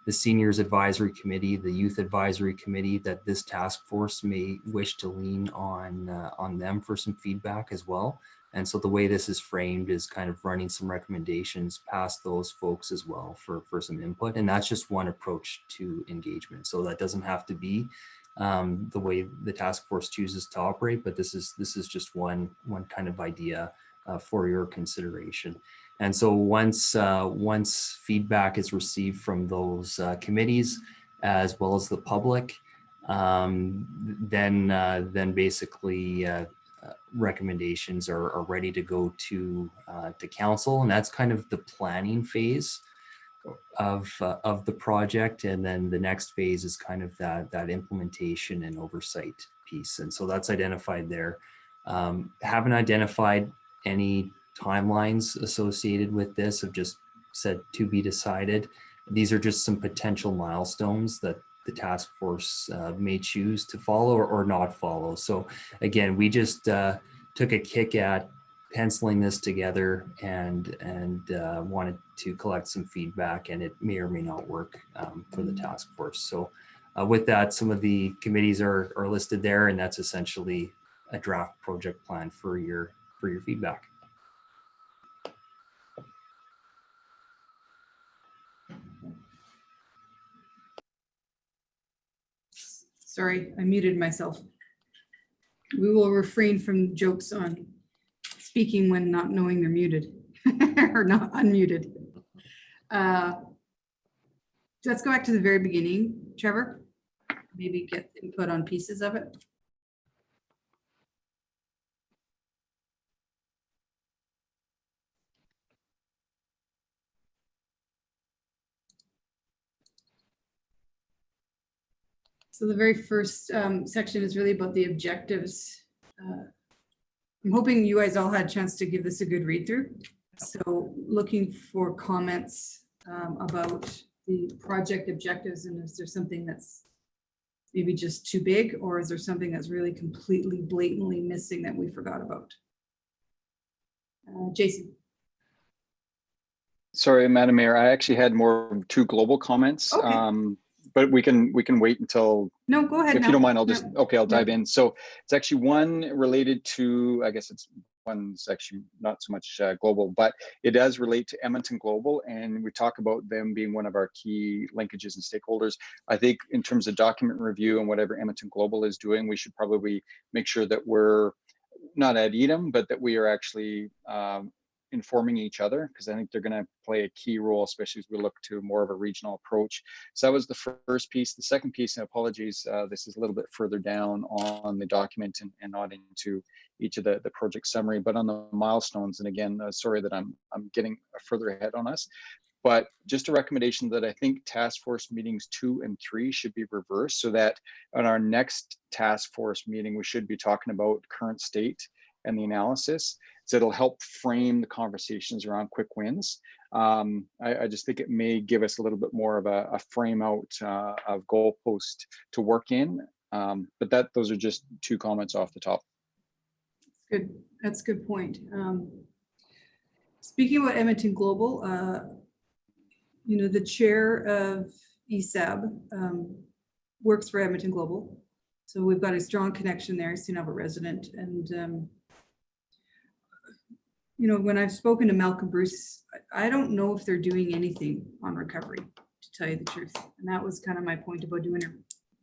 the Seniors Advisory Committee, the Youth Advisory Committee, that this task force may wish to lean on them for some feedback as well. And so the way this is framed is kind of running some recommendations past those folks as well for some input. And that's just one approach to engagement. So that doesn't have to be the way the task force chooses to operate, but this is just one kind of idea for your consideration. And so once feedback is received from those committees as well as the public, then basically recommendations are ready to go to council, and that's kind of the planning phase of the project. And then the next phase is kind of that implementation and oversight piece. And so that's identified there. Haven't identified any timelines associated with this. I've just said to be decided. These are just some potential milestones that the task force may choose to follow or not follow. So again, we just took a kick at penciling this together and wanted to collect some feedback, and it may or may not work for the task force. So with that, some of the committees are listed there, and that's essentially a draft project plan for your feedback. Sorry, I muted myself. We will refrain from jokes on speaking when not knowing they're muted or not unmuted. Let's go back to the very beginning, Trevor. Maybe get input on pieces of it. So the very first section is really about the objectives. I'm hoping you guys all had a chance to give this a good read through. So looking for comments about the project objectives, and is there something that's maybe just too big, or is there something that's really completely blatantly missing that we forgot about? Jason. Sorry, Madam Mayor, I actually had more two global comments. Okay. But we can wait until. No, go ahead. If you don't mind, I'll just, okay, I'll dive in. So it's actually one related to, I guess it's one's actually not so much global, but it does relate to Edmonton Global. And we talk about them being one of our key linkages and stakeholders. I think in terms of document review and whatever Edmonton Global is doing, we should probably make sure that we're not ad idem, but that we are actually informing each other, because I think they're going to play a key role, especially as we look to more of a regional approach. So that was the first piece. The second piece, and apologies, this is a little bit further down on the document and not into each of the project summary, but on the milestones. And again, sorry that I'm getting further ahead on us, but just a recommendation that I think task force meetings 2 and 3 should be reversed, so that on our next task force meeting, we should be talking about current state and the analysis. So it'll help frame the conversations around quick wins. I just think it may give us a little bit more of a frame out of goalpost to work in. But those are just two comments off the top. Good. That's a good point. Speaking about Edmonton Global, the chair of Esab works for Edmonton Global. So we've got a strong connection there, St. Albert resident. And when I've spoken to Malcolm Bruce, I don't know if they're doing anything on recovery, to tell you the truth. And that was kind of my point about doing a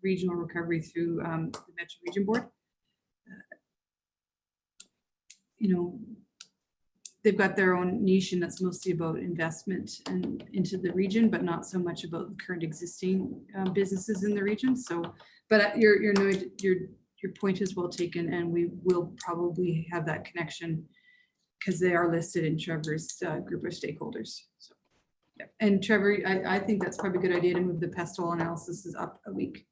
regional recovery through the Metro Region Board. They've got their own niche, and that's mostly about investment and into the region, but not so much about the current existing businesses in the region. So, but your point is well taken, and we will probably have that connection, because they are listed in Trevor's group of stakeholders. So, yeah. And Trevor, I think that's probably a good idea to move the pestle analysis up a week.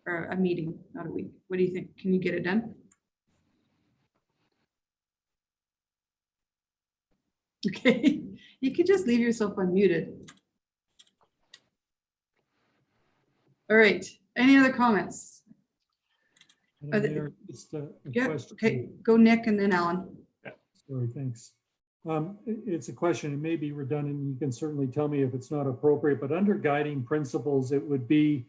or a meeting, not a week. What do you think? Can you get it done? Okay, you could just leave yourself unmuted. All right, any other comments? Are they- Mayor, just a Yeah, question. okay, go Nick and then Alan. Sorry, thanks. It's a question, it may be redundant, you can certainly tell me if it's not appropriate, but under guiding principles, it would be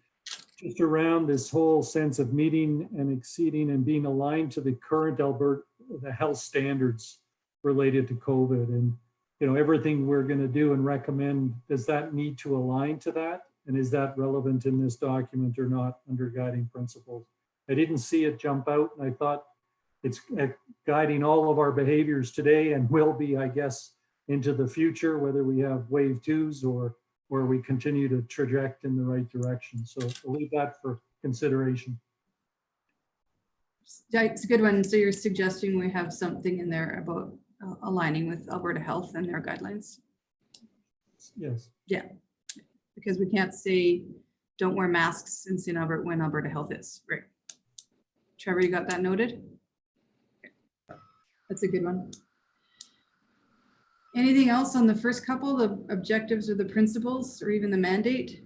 just around this whole sense of meeting and exceeding and being aligned to the current Alberta, the health standards related to COVID. And, you know, everything we're going to do and recommend, does that need to align to that? And is that relevant in this document or not under guiding principles? I didn't see it jump out, and I thought it's guiding all of our behaviors today and will be, I guess, into the future, whether we have wave twos or we continue to traject in the right direction. So we'll leave that for consideration. Yeah, it's a good one. So you're suggesting we have something in there about aligning with Alberta Health and their guidelines? Yes. Yeah, because we can't say don't wear masks in St. Albert when Alberta Health is. Right. Trevor, you got that noted? That's a good one. Anything else on the first couple, the objectives or the principles or even the mandate?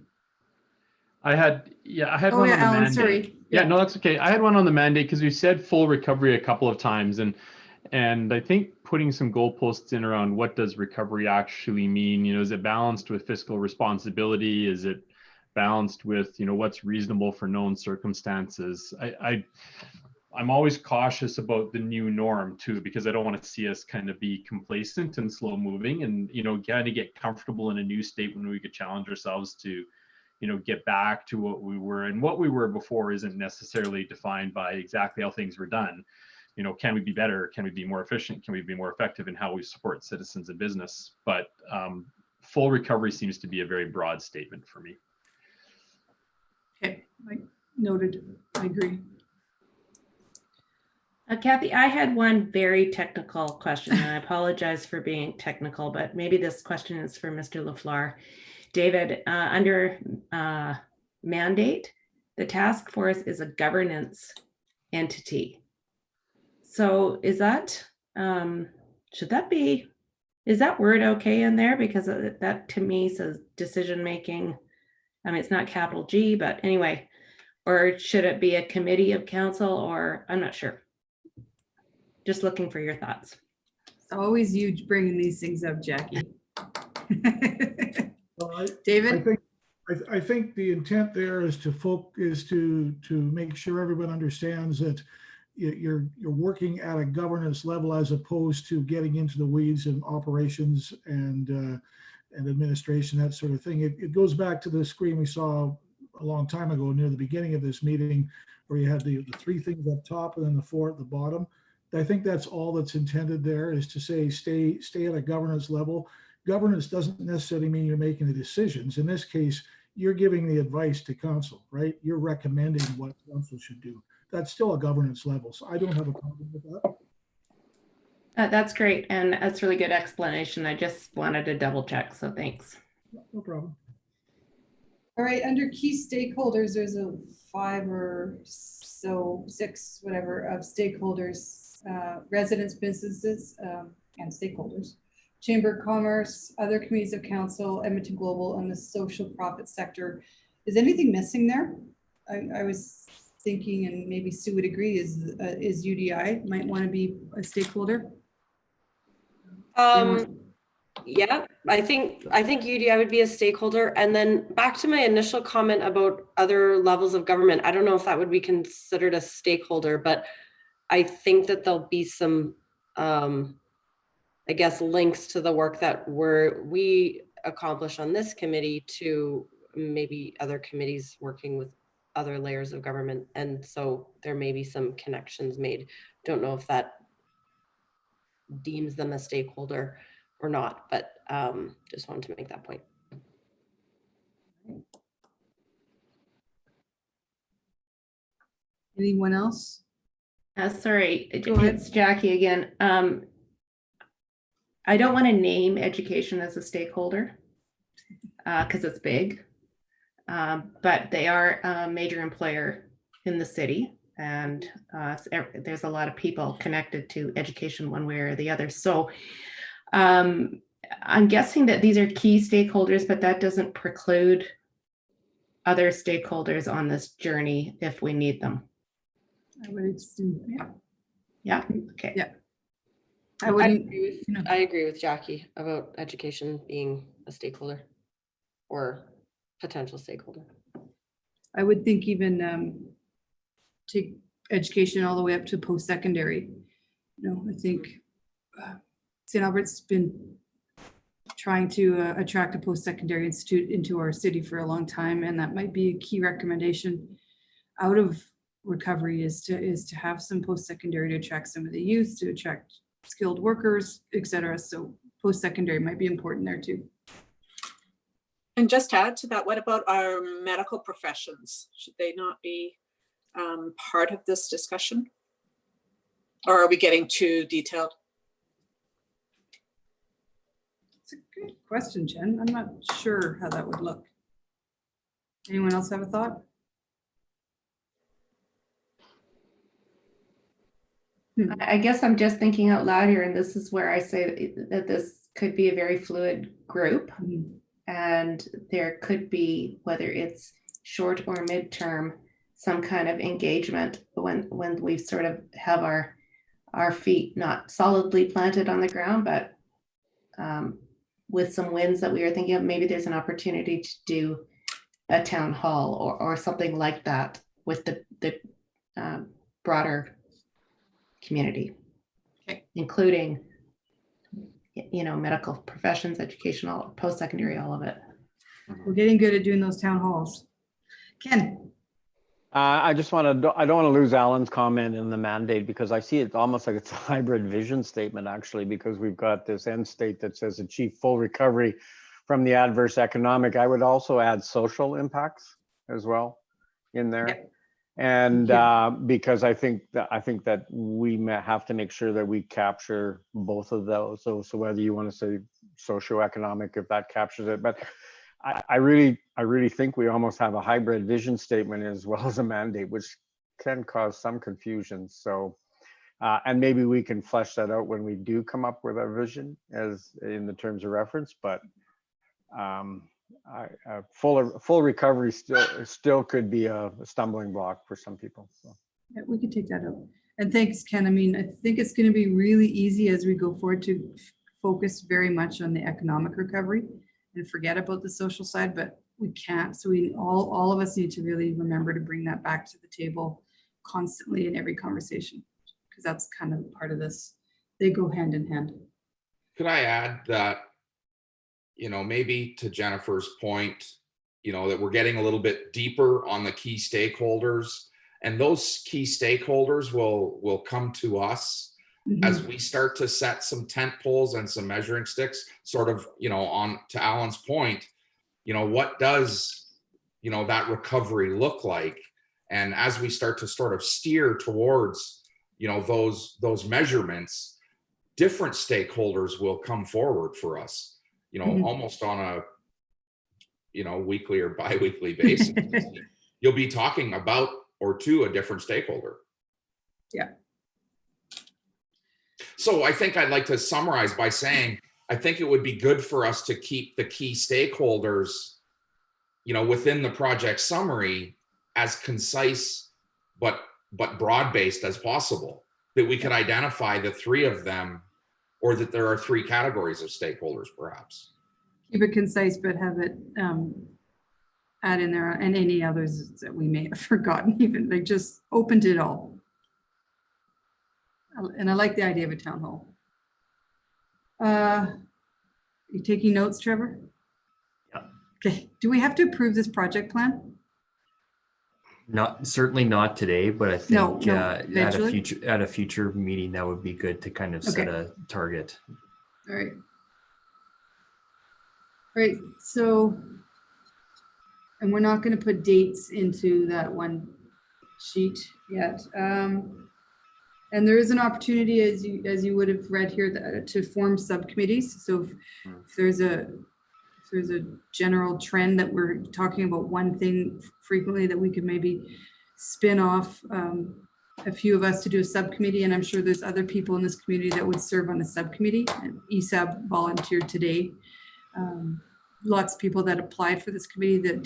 I had Oh, one yeah, on the Alan, mandate. sorry. Yeah, no, that's okay. I had one on the mandate because we said full recovery a couple of times, and I think putting some goalposts in around what does recovery actually mean. You know, is it balanced with fiscal responsibility? Is it balanced with, you know, what's reasonable for known circumstances? I'm always cautious about the new norm too, because I don't want to see us kind of be complacent and slow moving, and, you know, kind of get comfortable in a new state when we could challenge ourselves to, you know, get back to what we were. And what we were before isn't necessarily defined by exactly how things were done. You know, can we be better? Can we be more efficient? Can we be more effective in how we support citizens and business? But full recovery seems to be a very broad statement for me. Okay, noted. I agree. Kathy, I had one very technical question, and I apologize for being technical, but maybe this question is for Mr. LaFleur. David, under mandate, the task force is a governance entity. So is that, should that be, is that word okay in there? Because that to me says decision making. I mean, it's not capital G, but anyway, or should it be a committee of council, or I'm not sure. Just looking for your thoughts. It's always you bringing these things up, Jackie. Well, David? I think the intent there is to make sure everyone understands that you're working at a governance level as opposed to getting into the weeds of operations and administration, that sort of thing. It goes back to the screen we saw a long time ago near the beginning of this meeting, where you had the three things up top and then the four at the bottom. I think that's all that's intended there, is to say stay at a governance level. Governance doesn't necessarily mean you're making the decisions. In this case, you're giving the advice to council, right? You're recommending what council should do. That's still a governance level. So I don't have a problem with that. That's great. And that's a really good explanation. I just wanted to double check. So thanks. No problem. All right, under key stakeholders, there's a 5 or so 6, whatever, of stakeholders, residents, businesses, and stakeholders. Chamber of Commerce, other committees of council, Edmonton Global, and the social profit sector. Is anything missing there? I was thinking, and maybe Sue would agree, is UDI might want to be a stakeholder? Yeah, I think UDI would be a stakeholder. And then back to my initial comment about other levels of government, I don't know if that would be considered a stakeholder, but I think that there'll be some, I guess, links to the work that we accomplish on this committee to maybe other committees working with other layers of government. And so there may be some connections made. Don't know if that deems them a stakeholder or not, but just wanted to make that point. Anyone else? Sorry, it's Jackie again. I don't want to name education as a stakeholder because it's big, but they are a major employer in the city, and there's a lot of people connected to education one way or the other. So I'm guessing that these are key stakeholders, but that doesn't preclude other stakeholders on this journey if we need them. I would assume, yeah. Yeah. Okay. Yeah. I wouldn't. I agree with Jackie about education being a stakeholder or potential stakeholder. I would think even take education all the way up to post-secondary. You know, I think St. Albert's been trying to attract a post-secondary institute into our city for a long time, and that might be a key recommendation out of recovery is to have some post-secondary to attract some of the youth, to attract skilled workers, etc. So post-secondary might be important there too. And just to add to that, what about our medical professions? Should they not be part of this discussion? Or are we getting too detailed? It's a good question, Jen. I'm not sure how that would look. Anyone else have a thought? I guess I'm just thinking out loud here, and this is where I say that this could be a very fluid group. And there could be, whether it's short or midterm, some kind of engagement when we sort of have our feet not solidly planted on the ground, but with some wins that we are thinking of. Maybe there's an opportunity to do a town hall or something like that with the broader community, okay, including, you know, medical professions, educational, post-secondary, all of it. We're getting good at doing those town halls. Ken. I just want to, I don't want to lose Alan's comment in the mandate, because I see it almost like it's a hybrid vision statement, actually, because we've got this end state that says achieve full recovery from the adverse economic. I would also add social impacts as well in there. Yep. And because I think that we may have to make sure that we capture both of those. So whether you want to say socioeconomic, if that captures it, but I really think we almost have a hybrid vision statement as well as a mandate, which can cause some confusion. So, and maybe we can flesh that out when we do come up with our vision as in the terms of reference, but full recovery still could be a stumbling block for some people. So. Yeah, we could take that out. And thanks, Ken. I mean, I think it's going to be really easy as we go forward to focus very much on the economic recovery and forget about the social side, but we can't. So we all of us need to really remember to bring that back to the table constantly in every conversation, because that's kind of part of this. They go hand in hand. Could I add that, you know, maybe to Jennifer's point, you know, that we're getting a little bit deeper on the key stakeholders, and those key stakeholders will come to us as we start to set some tent poles and some measuring sticks, sort of, you know, on to Alan's point, you know, what does, you know, that recovery look like? And as we start to sort of steer towards, you know, those measurements, different stakeholders will come forward for us, you know, almost on a, you know, weekly or bi-weekly basis. You'll be talking about or to a different stakeholder. Yeah. So I think I'd like to summarize by saying, I think it would be good for us to keep the key stakeholders, you know, within the project summary as concise, but broad-based as possible, that we could identify the three of them, or that there are three categories of stakeholders, perhaps. Keep it concise, but have it add in there and any others that we may have forgotten, even like just opened it all. And I like the idea of a town hall. You taking notes, Trevor? Yeah. Okay. Do we have to approve this project plan? Certainly not today, but I think eventually? at a future meeting that would be good to kind of set a target. All right. All right. So, and we're not going to put dates into that one sheet yet. And there is an opportunity, as you would have read here, to form subcommittees. So if there's a general trend that we're talking about one thing frequently, that we could maybe spin off a few of us to do a subcommittee, and I'm sure there's other people in this community that would serve on a subcommittee. And Esab volunteered today. Lots of people that applied for this committee that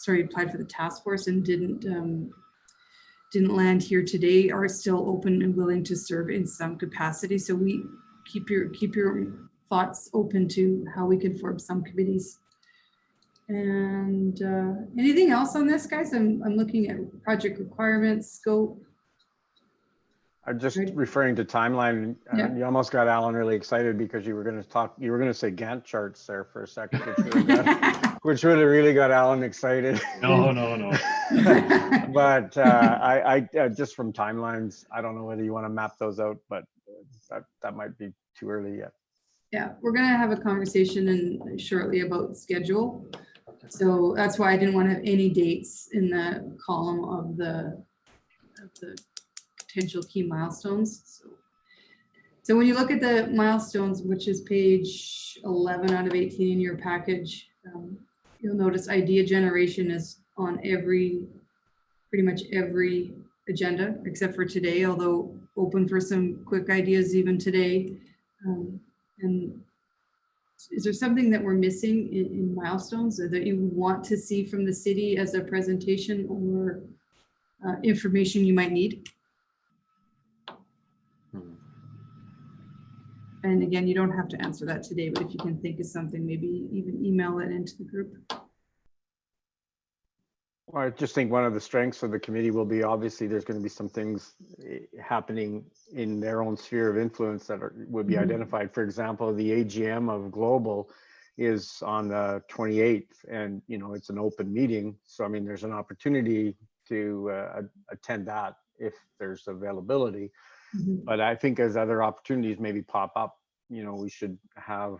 applied for the task force and didn't land here today are still open and willing to serve in some capacity. So we keep your thoughts open to how we can form some committees. And anything else on this, guys? I'm looking at project requirements, scope. I'm just referring to timeline. Yeah. You almost got Alan really excited because you were going to say Gantt charts there for a second, which would have really got Alan excited. No. But I just from timelines, I don't know whether you want to map those out, but that might be too early yet. Yeah, we're going to have a conversation shortly about schedule. So that's why I didn't want to have any dates in the column of the potential key milestones. So when you look at the milestones, which is page 11 out of 18 in your package, you'll notice idea generation is on pretty much every agenda except for today, although open for some quick ideas even today. And is there something that we're missing in milestones or that you want to see from the city as a presentation or information you might need? And again, you don't have to answer that today, but if you can think of something, maybe even email it into the group. Well, I just think one of the strengths of the committee will be obviously there's going to be some things happening in their own sphere of influence that would be identified. For example, the AGM of Global is on the 28th, and it's an open meeting. So I mean, there's an opportunity to attend that if there's availability. But I think as other opportunities maybe pop up, we should have,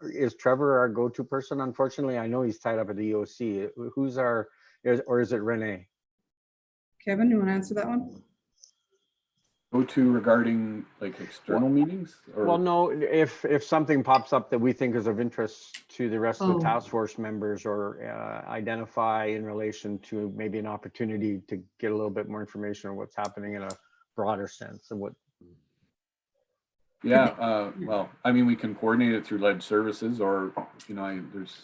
is Trevor our go-to person? Unfortunately, I know he's tied up at the EOC. Or is it Renee? Kevin, you want to answer that one? Go-to regarding like external meetings? Or? Well, no, if something pops up that we think is of interest to the rest of the task force members or identify in relation to maybe an opportunity to get a little bit more information on what's happening in a broader sense of what. Yeah, well, I mean, we can coordinate it through lead services, or there's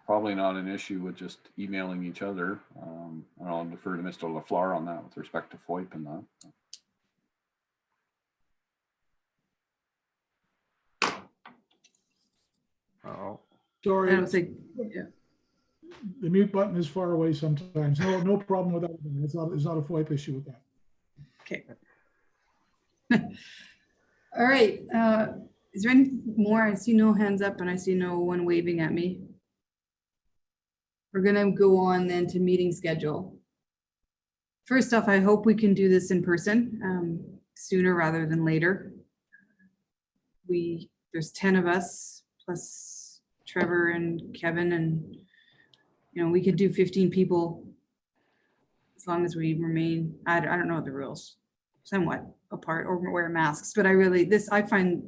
probably not an issue with just emailing each other. And I'll defer to Mr. LaFleur on that with respect to FOIP and that. Oh, sorry. I was like, yeah. The mute button is far away sometimes. No problem with that. It's not a FOIP issue with that. Okay. All right. Is there any more? I see no hands up and I see no one waving at me. We're going to go on then to meeting schedule. First off, I hope we can do this in person sooner rather than later. There's 10 of us plus Trevor and Kevin, and we could do 15 people as long as we remain, I don't know the rules, somewhat apart or wear masks, but I find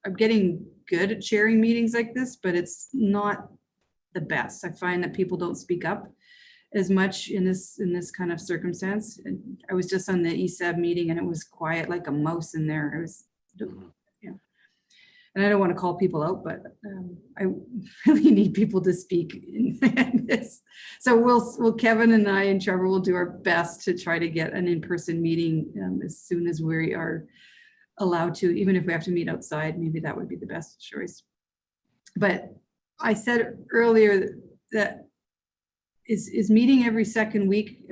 I'm getting good at sharing meetings like this, but it's not the best. I find that people don't speak up as much in this kind of circumstance. And I was just on the Esab meeting and it was quiet like a mouse in there. It was, and I don't want to call people out, but I really need people to speak in this. So we'll Kevin and I and Trevor will do our best to try to get an in-person meeting as soon as we are allowed to, even if we have to meet outside, maybe that would be the best choice. But I said earlier that is meeting every second week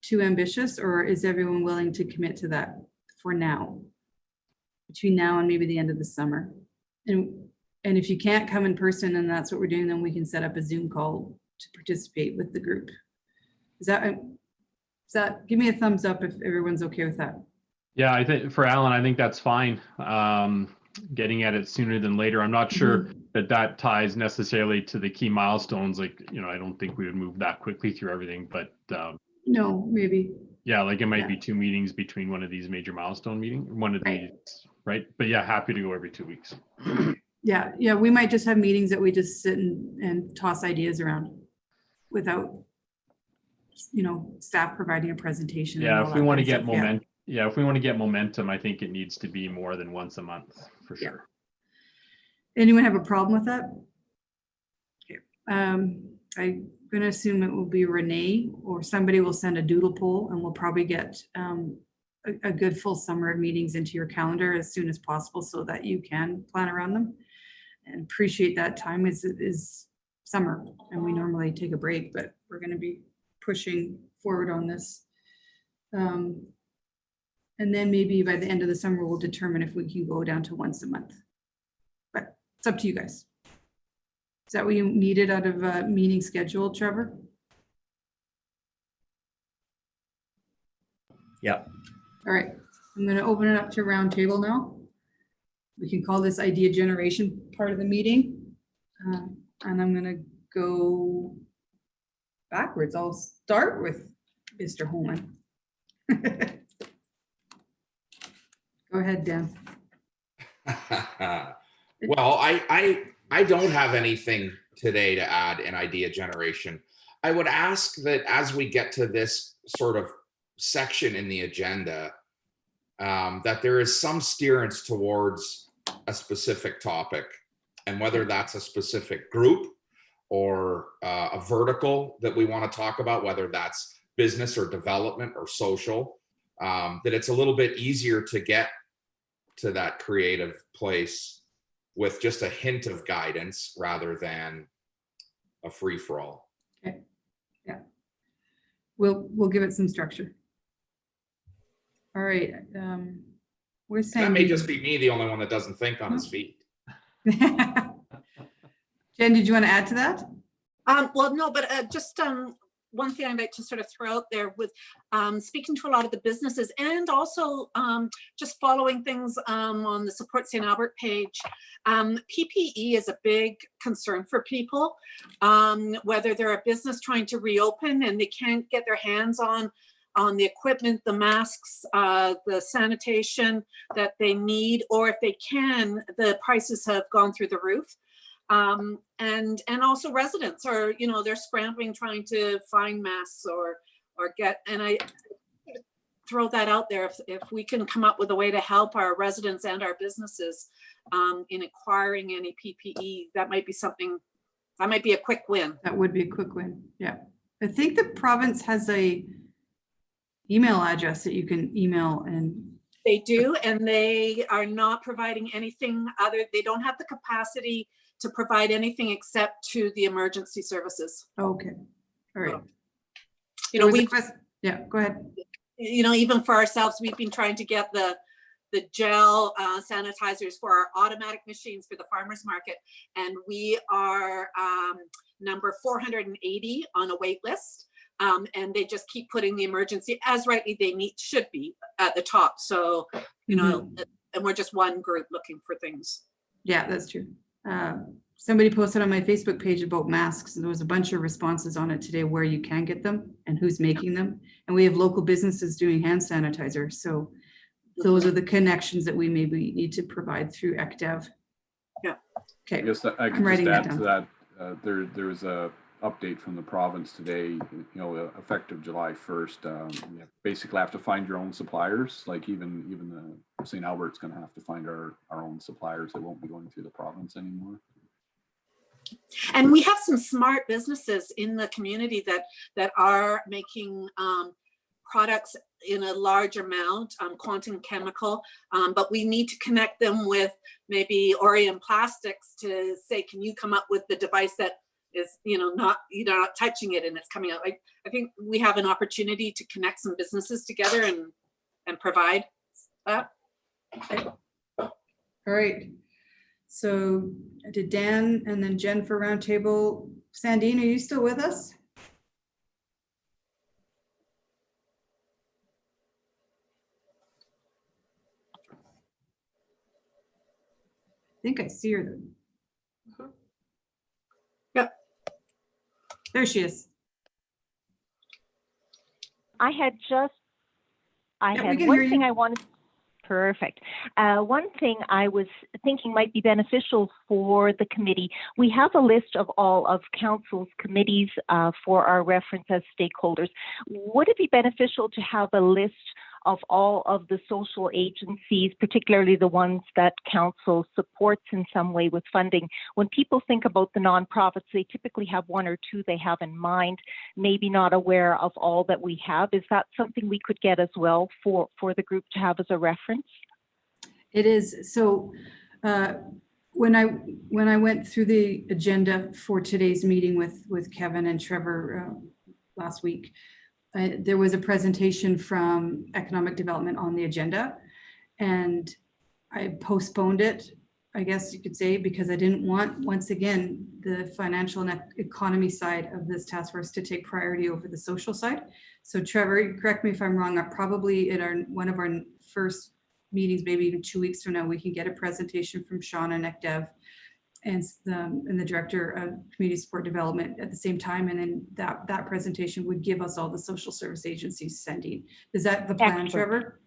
too ambitious, or is everyone willing to commit to that for now? Between now and maybe the end of the summer. And if you can't come in person and that's what we're doing, then we can set up a Zoom call to participate with the group. Is that give me a thumbs up if everyone's okay with that? Yeah, I think for Alan, I think that's fine. Getting at it sooner than later. I'm not sure that ties necessarily to the key milestones. Like, I don't think we would move that quickly through everything, but no, maybe. Yeah, like it might be 2 meetings between one of these major milestone meetings, one of these, right? But yeah, happy to go every 2 weeks. Yeah, we might just have meetings that we just sit and toss ideas around without staff providing a presentation. and Yeah, all if we that want to kind of get stuff, yeah. momentum, yeah, if we want to get momentum, I think it needs to be more than once a month for Yeah. sure. Anyone have a problem with that? Okay. I'm going to assume it will be Renee, or somebody will send a doodle poll, and we'll probably get a good full summer of meetings into your calendar as soon as possible so that you can plan around them. And appreciate that time is summer, and we normally take a break, but we're going to be pushing forward on this. And then maybe by the end of the summer, we'll determine if we can go down to once a month. But it's up to you guys. Is that what you needed out of a meeting schedule, Trevor? Yeah. All right, I'm going to open it up to roundtable now. We can call this idea generation part of the meeting. And I'm going to go backwards. I'll start with Mr. Holman. Go ahead, Dan. Well, I don't have anything today to add in idea generation. I would ask that as we get to this sort of section in the agenda, that there is some steerance towards a specific topic, and whether that's a specific group or a vertical that we want to talk about, whether that's business or development or social, that it's a little bit easier to get to that creative place with just a hint of guidance rather than a free-for-all. Okay. Yeah. We'll give it some structure. All right. Where's Sandy? That may just be me, the only one that doesn't think on his feet. Jen, did you want to add to that? Well, no, but just one thing I'd like to sort of throw out there with speaking to a lot of the businesses, and also just following things on the Support St. Albert page. PPE is a big concern for people, whether they're a business trying to reopen and they can't get their hands on the equipment, the masks, the sanitation that they need, or if they can, the prices have gone through the roof. And also residents are, they're scrambling trying to find masks or get, and I throw that out there. If we can come up with a way to help our residents and our businesses in acquiring any PPE, that might be something, that might be a quick win. That would be a quick win. Yeah. I think the province has a email address that you can email, and they do, and they are not providing anything other. They don't have the capacity to provide anything except to the emergency services. Okay. All right. Yeah, go ahead. Even for ourselves, we've been trying to get the gel sanitizers for our automatic machines for the farmers market, and we are number 480 on a wait list. And they just keep putting the emergency, as rightly they should be, at the top. So, and we're just one group looking for things. Yeah, that's true. Somebody posted on my Facebook page about masks, and there was a bunch of responses on it today where you can get them and who's making them. And we have local businesses doing hand sanitizer. So those are the connections that we maybe need to provide through ECDEV. Yeah. Okay. I guess that I can just add to that. There was a update from the province today, effective July 1st. You basically have to find your own suppliers. Like even the St. Albert's going to have to find our own suppliers. They won't be going through the province anymore. And we have some smart businesses in the community that are making products in a large amount, quantum chemical, but we need to connect them with maybe Orion Plastics to say, can you come up with the device that is, not touching it and it's coming out. I think we have an opportunity to connect some businesses together and provide that. Okay. All right. So I did Dan and then Jen for roundtable. Sandine, are you still with us? I think I see her. Yep. There she is. I had one thing I wanted. Perfect. One thing I was thinking might be beneficial for the committee, we have a list of all of council's committees for our reference as stakeholders. Would it be beneficial to have a list of all of the social agencies, particularly the ones that council supports in some way with funding? When people think about the nonprofits, they typically have one or two they have in mind, maybe not aware of all that we have. Is that something we could get as well for the group to have as a reference? It is. So when I went through the agenda for today's meeting with Kevin and Trevor last week, there was a presentation from economic development on the agenda, and I postponed it, I guess you could say, because I didn't want, once again, the financial and economy side of this task force to take priority over the social side. So Trevor, correct me if I'm wrong, probably in one of our first meetings, maybe even 2 weeks from now, we can get a presentation from Shauna NecDev and the director of community support development at the same time, and then that presentation would give us all the social service agencies sending. Is that the plan, Trevor?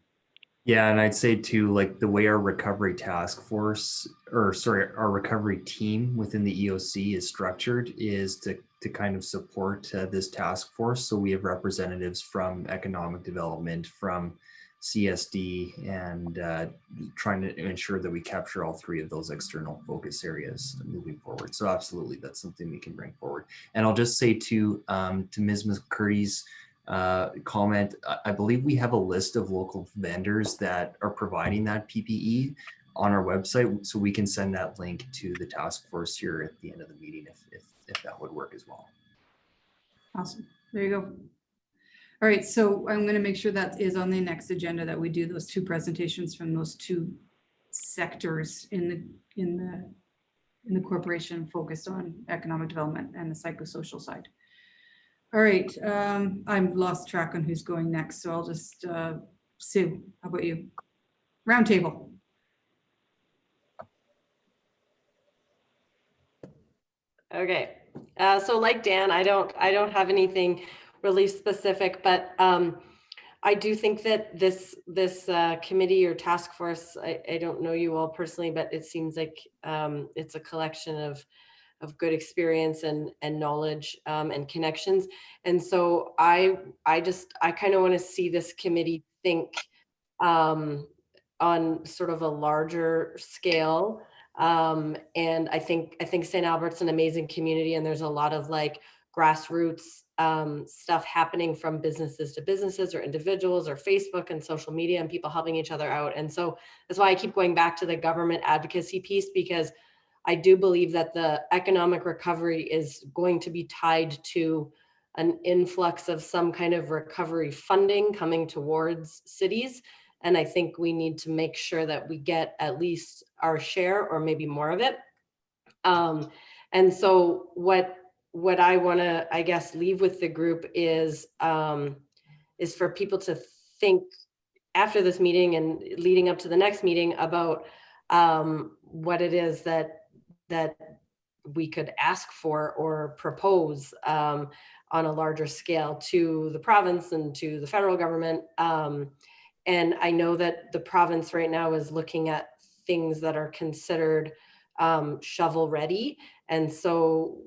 Yeah, and I'd say too, like the way our recovery task force, or sorry, our recovery team within the EOC is structured is to kind of support this task force. So we have representatives from economic development, from CSD, and trying to ensure that we capture all three of those external focus areas moving forward. So absolutely, that's something we can bring forward. And I'll just say to Ms. Mccurdy's comment, I believe we have a list of local vendors that are providing that PPE on our website, so we can send that link to the task force here at the end of the meeting if that would work as well. Awesome. There you go. All right, so I'm going to make sure that is on the next agenda, that we do those two presentations from those two sectors in the corporation focused on economic development and the psychosocial side. All right, I've lost track on who's going next, so I'll just, Sue, how about you? Roundtable. Okay, so like Dan, I don't have anything really specific, but I do think that this committee or task force, I don't know you all personally, but it seems like it's a collection of good experience and knowledge and connections. And so I kind of want to see this committee think on sort of a larger scale. And I think St. Albert's an amazing community, and there's a lot of like grassroots stuff happening from businesses to businesses or individuals or Facebook and social media and people helping each other out. And so that's why I keep going back to the government advocacy piece, because I do believe that the economic recovery is going to be tied to an influx of some kind of recovery funding coming towards cities. And I think we need to make sure that we get at least our share or maybe more of it. And so what I want to, I guess, leave with the group is for people to think after this meeting and leading up to the next meeting about what it is that we could ask for or propose on a larger scale to the province and to the federal government. And I know that the province right now is looking at things that are considered shovel ready. And so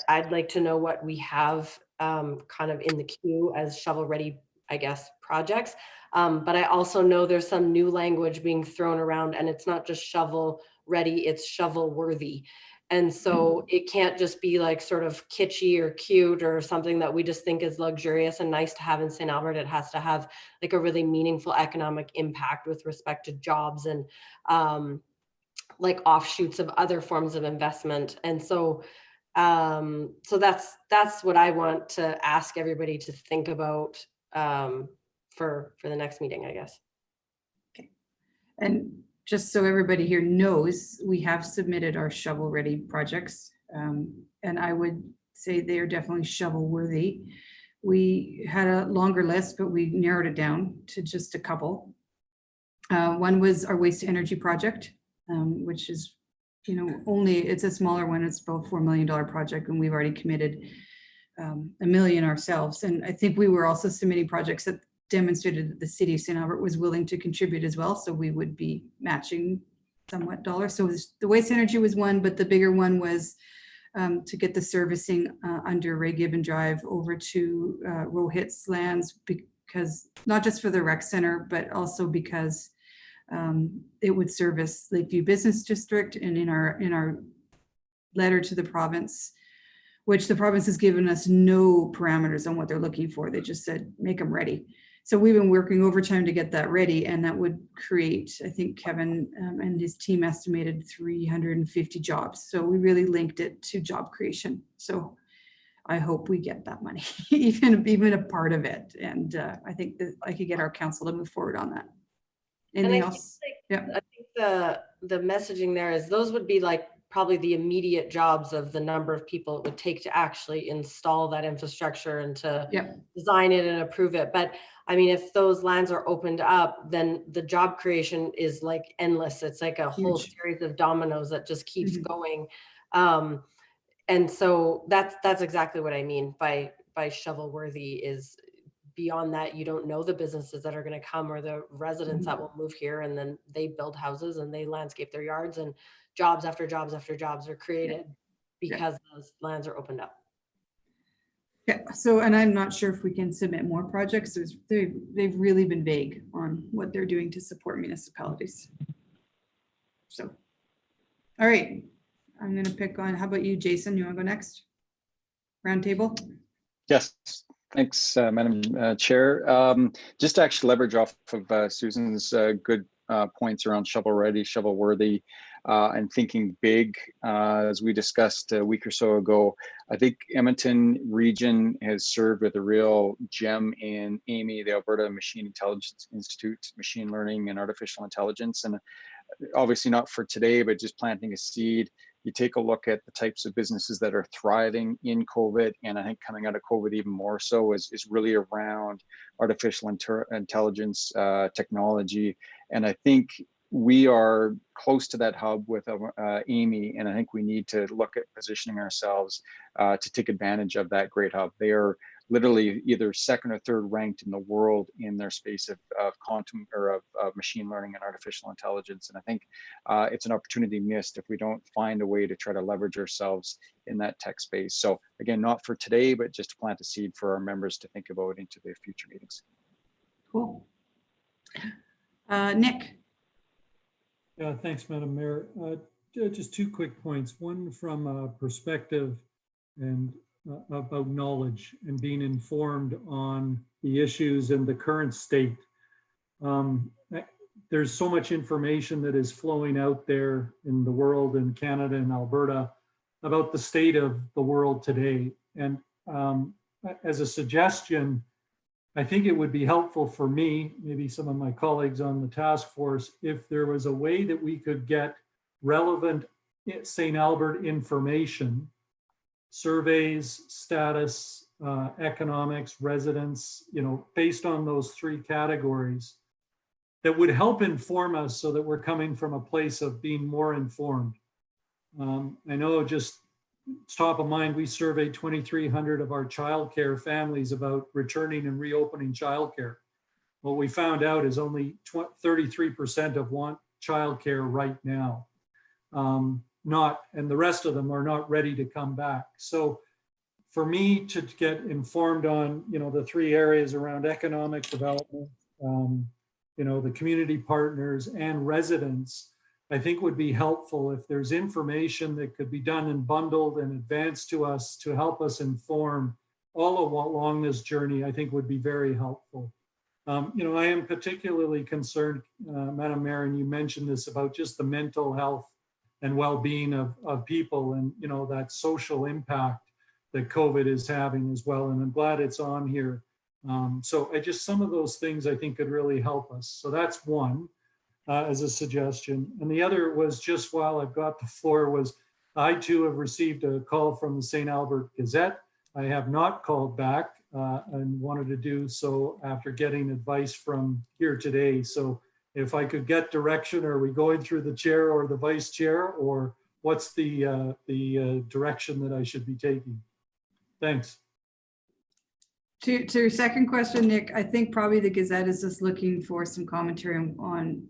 I'd like to know what we have kind of in the queue as shovel ready, I guess, projects. But I also know there's some new language being thrown around, and it's not just shovel ready, it's shovel worthy. And so it can't just be like sort of kitschy or cute or something that we just think is luxurious and nice to have in St. Albert. It has to have like a really meaningful economic impact with respect to jobs and like offshoots of other forms of investment. And so so that's what I want to ask everybody to think about for the next meeting, I guess. Okay. And just so everybody here knows, we have submitted our shovel ready projects. And I would say they are definitely shovel worthy. We had a longer list, but we narrowed it down to just a couple. One was our waste to energy project, which is, you know, it's a smaller one. It's about $4 million project, and we've already committed $1 million ourselves. And I think we were also submitting projects that demonstrated that the city of St. Albert was willing to contribute as well. So we would be matching somewhat dollars. So the waste energy was one, but the bigger one was to get the servicing under Ray Gibbon Drive over to Rohit's lands, because not just for the rec center, but also because it would service Lakeview Business District. And in our letter to the province, which the province has given us no parameters on what they're looking for. They just said, make them ready. So we've been working overtime to get that ready, and that would create, I think Kevin and his team estimated 350 jobs. So we really linked it to job creation. So I hope we get that money, even a part of it. And I think that I could get our council to move forward on that. Anything else? Yeah. I think the messaging there is those would be like probably the immediate jobs of the number of people it would take to actually install that infrastructure and to design it and approve it. But I mean, if those lands are opened up, then the job creation is like endless. It's like a whole series of dominoes that just keeps going. And so that's exactly what I mean by shovel worthy. Is beyond that, you don't know the businesses that are going to come or the residents that will move here, and then they build houses and they landscape their yards, and jobs after jobs after jobs are created because those lands are opened up. Yeah. So, and I'm not sure if we can submit more projects. They've really been vague on what they're doing to support municipalities. So, all right, I'm going to pick on, how about you, Jason? You want to go next? Roundtable? Yes. Thanks, Madam Chair. Just to actually leverage off of Susan's good points around shovel ready, shovel worthy, and thinking big, as we discussed a week or so ago. I think Edmonton region has served with a real gem in AMI, the Alberta Machine Intelligence Institute, machine learning and artificial intelligence. And obviously not for today, but just planting a seed. You take a look at the types of businesses that are thriving in COVID, and I think coming out of COVID even more so is really around artificial intelligence technology. And I think we are close to that hub with Amy, and I think we need to look at positioning ourselves to take advantage of that great hub. They are literally either second or third ranked in the world in their space of quantum or of machine learning and artificial intelligence. And I think it's an opportunity missed if we don't find a way to try to leverage ourselves in that tech space. So again, not for today, but just to plant a seed for our members to think about into their future meetings. Cool. Nick. Yeah, thanks, Madam Mayor. Just two quick points. One from a perspective and about knowledge and being informed on the issues and the current state. There's so much information that is flowing out there in the world, in Canada and Alberta, about the state of the world today. And as a suggestion, I think it would be helpful for me, maybe some of my colleagues on the task force, if there was a way that we could get relevant St. Albert information, surveys, status, economics, residents, based on those three categories, that would help inform us so that we're coming from a place of being more informed. I know just top of mind, we surveyed 2,300 of our childcare families about returning and reopening childcare. What we found out is only 33% of want childcare right now. And the rest of them are not ready to come back. So for me to get informed on, the three areas around economic development, the community partners and residents, I think would be helpful if there's information that could be done and bundled and advanced to us to help us inform all along this journey, I think would be very helpful. I am particularly concerned, Madam Mayor, and you mentioned this about just the mental health and well-being of people and, that social impact that COVID is having as well. And I'm glad it's on here. So some of those things I think could really help us. So that's one. As a suggestion. And the other was, just while I've got the floor, was I too have received a call from the St. Albert Gazette. I have not called back and wanted to do so after getting advice from here today. So if I could get direction, are we going through the chair or the vice chair, or what's the direction that I should be taking? Thanks. To your second question, Nick, I think probably the Gazette is just looking for some commentary on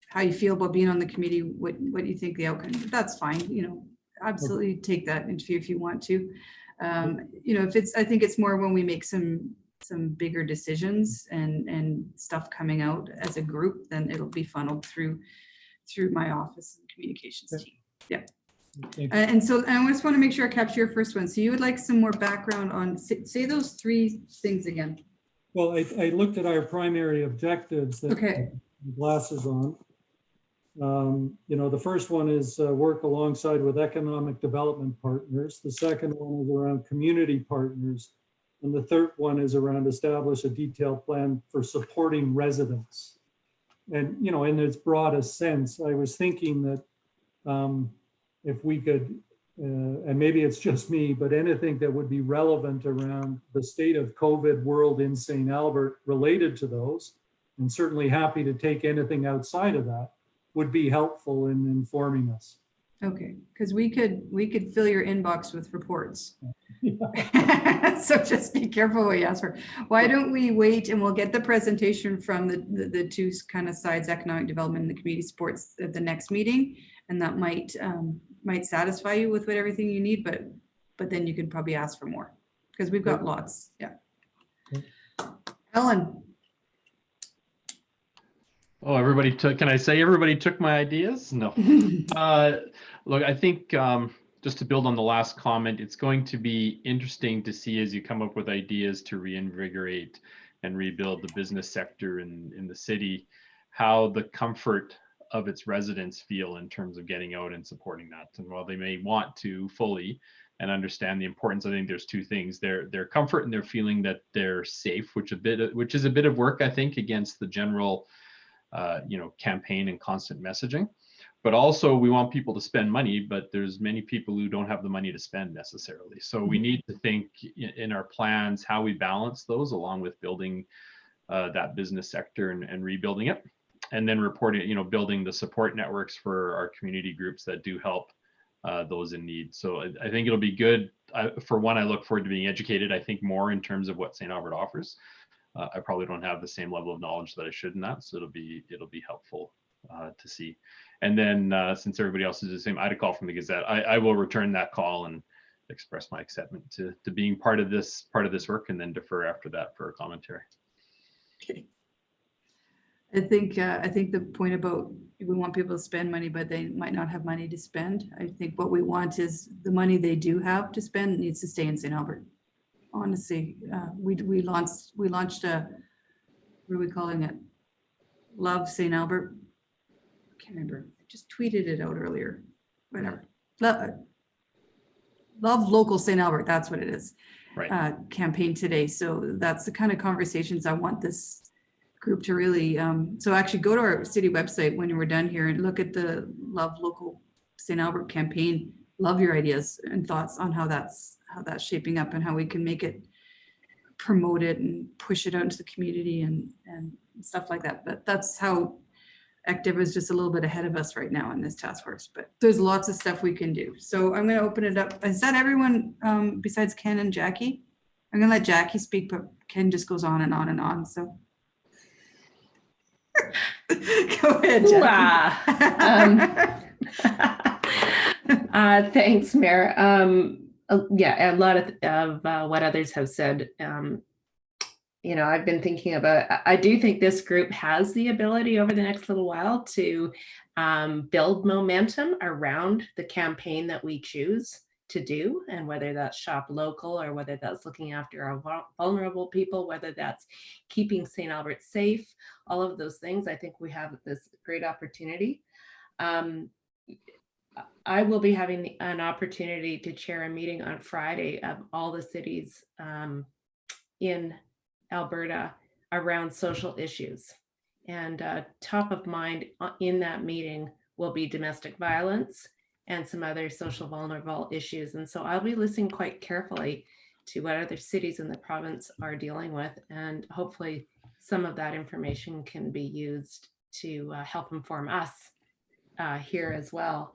how you feel about being on the committee, what you think the outcome. That's fine, you know, absolutely take that interview if you want to. You know, I think it's more when we make some bigger decisions and stuff coming out as a group, then it'll be funneled through my office and communications team. Yeah. And so I just want to make sure I capture your first one. So you would like some more background on, say those three things again. Well, I looked at our primary objectives that Okay. glasses on. You know, the first one is work alongside with economic development partners. The second one is around community partners. And the third one is around establish a detailed plan for supporting residents. And, you know, in its broadest sense, I was thinking that if we could, and maybe it's just me, but anything that would be relevant around the state of COVID world in St. Albert related to those, and certainly happy to take anything outside of that, would be helpful in informing us. Okay, because we could fill your inbox with reports. So just be careful what you ask for. Why don't we wait and we'll get the presentation from the two kind of sides, economic development and the community supports, at the next meeting, and that might satisfy you with everything you need, but then you can probably ask for more because we've got lots. Yeah. Ellen. Oh, everybody took, can I say everybody took my ideas? No. Look, I think just to build on the last comment, it's going to be interesting to see as you come up with ideas to reinvigorate and rebuild the business sector in the city, how the comfort of its residents feel in terms of getting out and supporting that. And while they may want to fully and understand the importance, I think there's two things: their comfort and their feeling that they're safe, which is a bit of work, I think, against the general you know, campaign and constant messaging. But also we want people to spend money, but there's many people who don't have the money to spend necessarily. So we need to think in our plans how we balance those along with building that business sector and rebuilding it. And then reporting, you know, building the support networks for our community groups that do help those in need. So I think it'll be good. For one, I look forward to being educated, I think, more in terms of what St. Albert offers. I probably don't have the same level of knowledge that I should in that, so it'll be helpful to see. And then since everybody else is the same, I had a call from the Gazette. I will return that call and express my acceptance to being part of this work, and then defer after that for a commentary. Okay. I think the point about we want people to spend money, but they might not have money to spend. I think what we want is the money they do have to spend needs to stay in St. Albert. Honestly, we launched a, what are we calling it? Love St. Albert. I can't remember. I just tweeted it out earlier. Whatever. Love local St. Albert. That's what it is. Right. Campaign today. So that's the kind of conversations I want this group to really. So actually, go to our city website when we're done here and look at the Love Local St. Albert campaign. Love your ideas and thoughts on how that's shaping up and how we can make it, promote it and push it out into the community and stuff like that. But that's how Active is just a little bit ahead of us right now in this task force, but there's lots of stuff we can do. So I'm going to open it up. Is that everyone besides Ken and Jackie? I'm going to let Jackie speak, but Ken just goes on and on and on. So go ahead, Jackie. Thanks, Mayor. Yeah, a lot of what others have said. You know, I've been thinking about, I do think this group has the ability over the next little while to build momentum around the campaign that we choose to do, and whether that's shop local or whether that's looking after our vulnerable people, whether that's keeping St. Albert safe, all of those things. I think we have this great opportunity. I will be having an opportunity to chair a meeting on Friday of all the cities in Alberta around social issues. And top of mind in that meeting will be domestic violence and some other social vulnerable issues. And so I'll be listening quite carefully to what other cities in the province are dealing with. And hopefully some of that information can be used to help inform us here as well.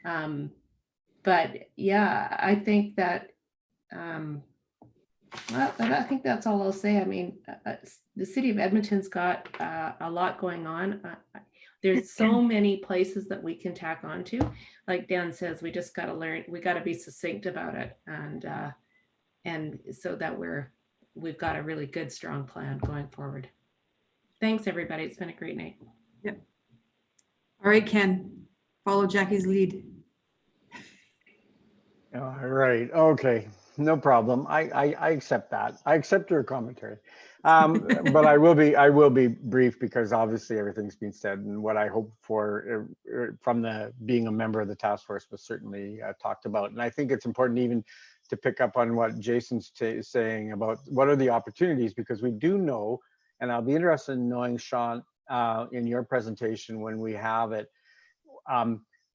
But yeah, I think that Well, I think that's all I'll say. I mean, the city of Edmonton's got a lot going on. There's so many places that we can tack on to. Like Dan says, we just got to learn, we got to be succinct about it. And so that we've got a really good, strong plan going forward. Thanks, everybody. It's been a great night. Yep. All right, Ken, follow Jackie's lead. All right. Okay. No problem. I accept that. I accept your commentary. But I will be brief because obviously everything's been said, and what I hope for from being a member of the task force was certainly talked about. And I think it's important even to pick up on what Jason's saying about what are the opportunities, because we do know, and I'll be interested in knowing, Sean, in your presentation when we have it,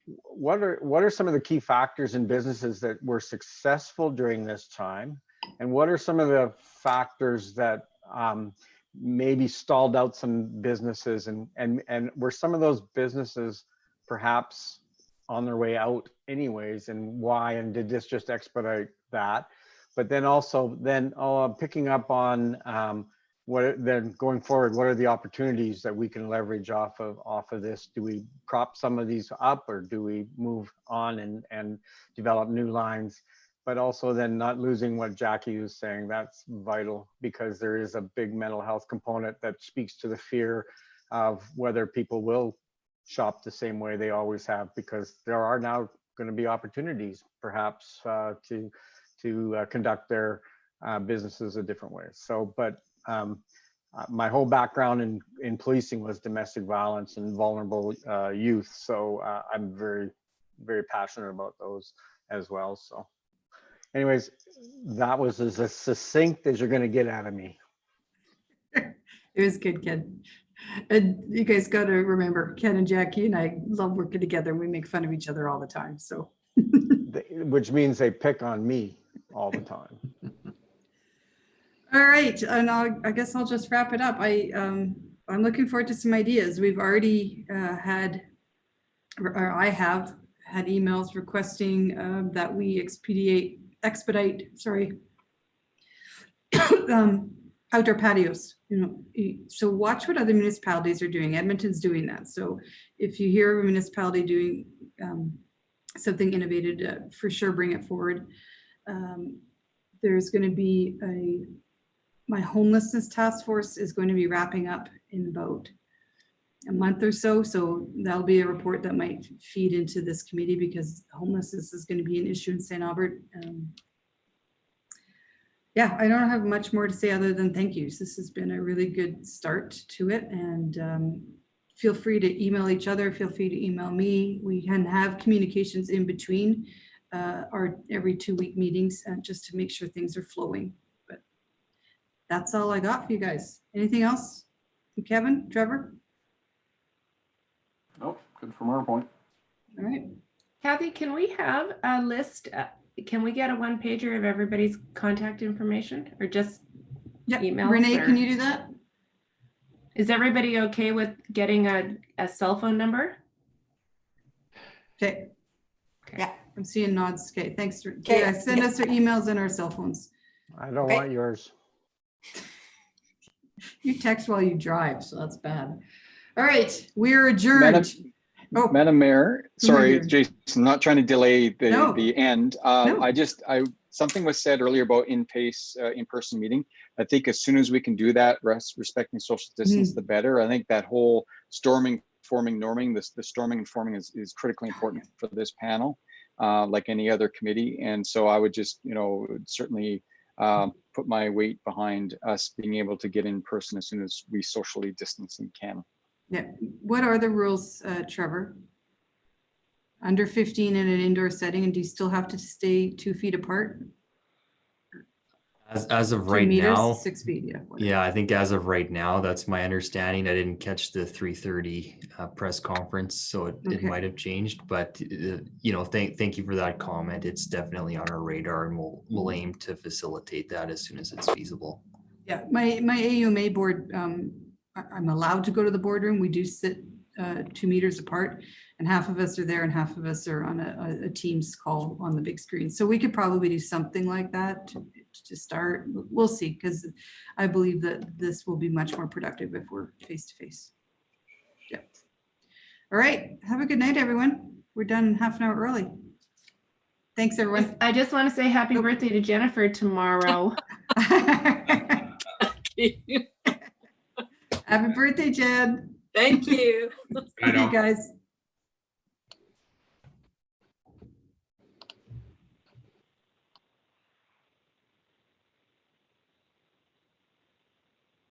what are some of the key factors in businesses that were successful during this time, and what are some of the factors that maybe stalled out some businesses, and were some of those businesses perhaps on their way out anyways, and why, and did this just expedite that? But then also picking up on then going forward, what are the opportunities that we can leverage off of this? Do we prop some of these up, or do we move on and develop new lines? But also then not losing what Jackie was saying, that's vital, because there is a big mental health component that speaks to the fear of whether people will shop the same way they always have, because there are now going to be opportunities perhaps to conduct their businesses a different way. So, but my whole background in policing was domestic violence and vulnerable youth. So I'm very, very passionate about those as well. So anyways, that was as succinct as you're going to get out of me. It was good, Ken. And you guys got to remember, Ken and Jackie and I love working together, and we make fun of each other all the time. So, which means they pick on me all the time. All right, and I guess I'll just wrap it up. I'm looking forward to some ideas. We've already I have had emails requesting that we expedite outdoor patios. So watch what other municipalities are doing. Edmonton's doing that. So if you hear of a municipality doing something innovative, for sure bring it forward. There's going to be my homelessness task force is going to be wrapping up in about a month or so. So that'll be a report that might feed into this committee, because homelessness is going to be an issue in St. Albert. Yeah, I don't have much more to say other than thank yous. This has been a really good start to it, and feel free to email each other. Feel free to email me. We can have communications in between our every 2-week meetings, just to make sure things are flowing. But that's all I got for you guys. Anything else? Kevin, Trevor? Nope, good from our point. All right. Kathy, can we have a list? Can we get a 1-pager of everybody's contact information, or just emails? Renee, can you do that? Is everybody okay with getting a cell phone number? Okay. Yeah, I'm seeing nods. Okay, thanks. Yeah, send us our emails and our cell phones. I don't want yours. You text while you drive, so that's bad. All right, we're adjourned. Madam Mayor, sorry, Jason, not trying to delay the end. No. Something was said earlier about in-person meeting. I think as soon as we can do that, respecting social distance, the better. I think that whole storming, forming, norming, the storming and forming is critically important for this panel, like any other committee. And so I would just, certainly put my weight behind us being able to get in person as soon as we socially distance and can. Yeah. What are the rules, Trevor? Under 15 in an indoor setting, and do you still have to stay 2 feet apart? As of right now, 6 feet, yeah. Yeah, I think as of right now, that's my understanding. I didn't catch the 3:30 press conference, so it might have changed. But thank you for that comment. It's definitely on our radar, and we'll aim to facilitate that as soon as it's feasible. Yeah, my AUMA board, I'm allowed to go to the boardroom. We do sit 2 meters apart, and half of us are there and half of us are on a Teams call on the big screen. So we could probably do something like that to start. We'll see, because I believe that this will be much more productive if we're face to face. Yeah. All right. Have a good night, everyone. We're done half an hour early. Thanks, everyone. I just want to say happy birthday to Jennifer tomorrow. Happy birthday, Jen. Thank you. Thank you, guys.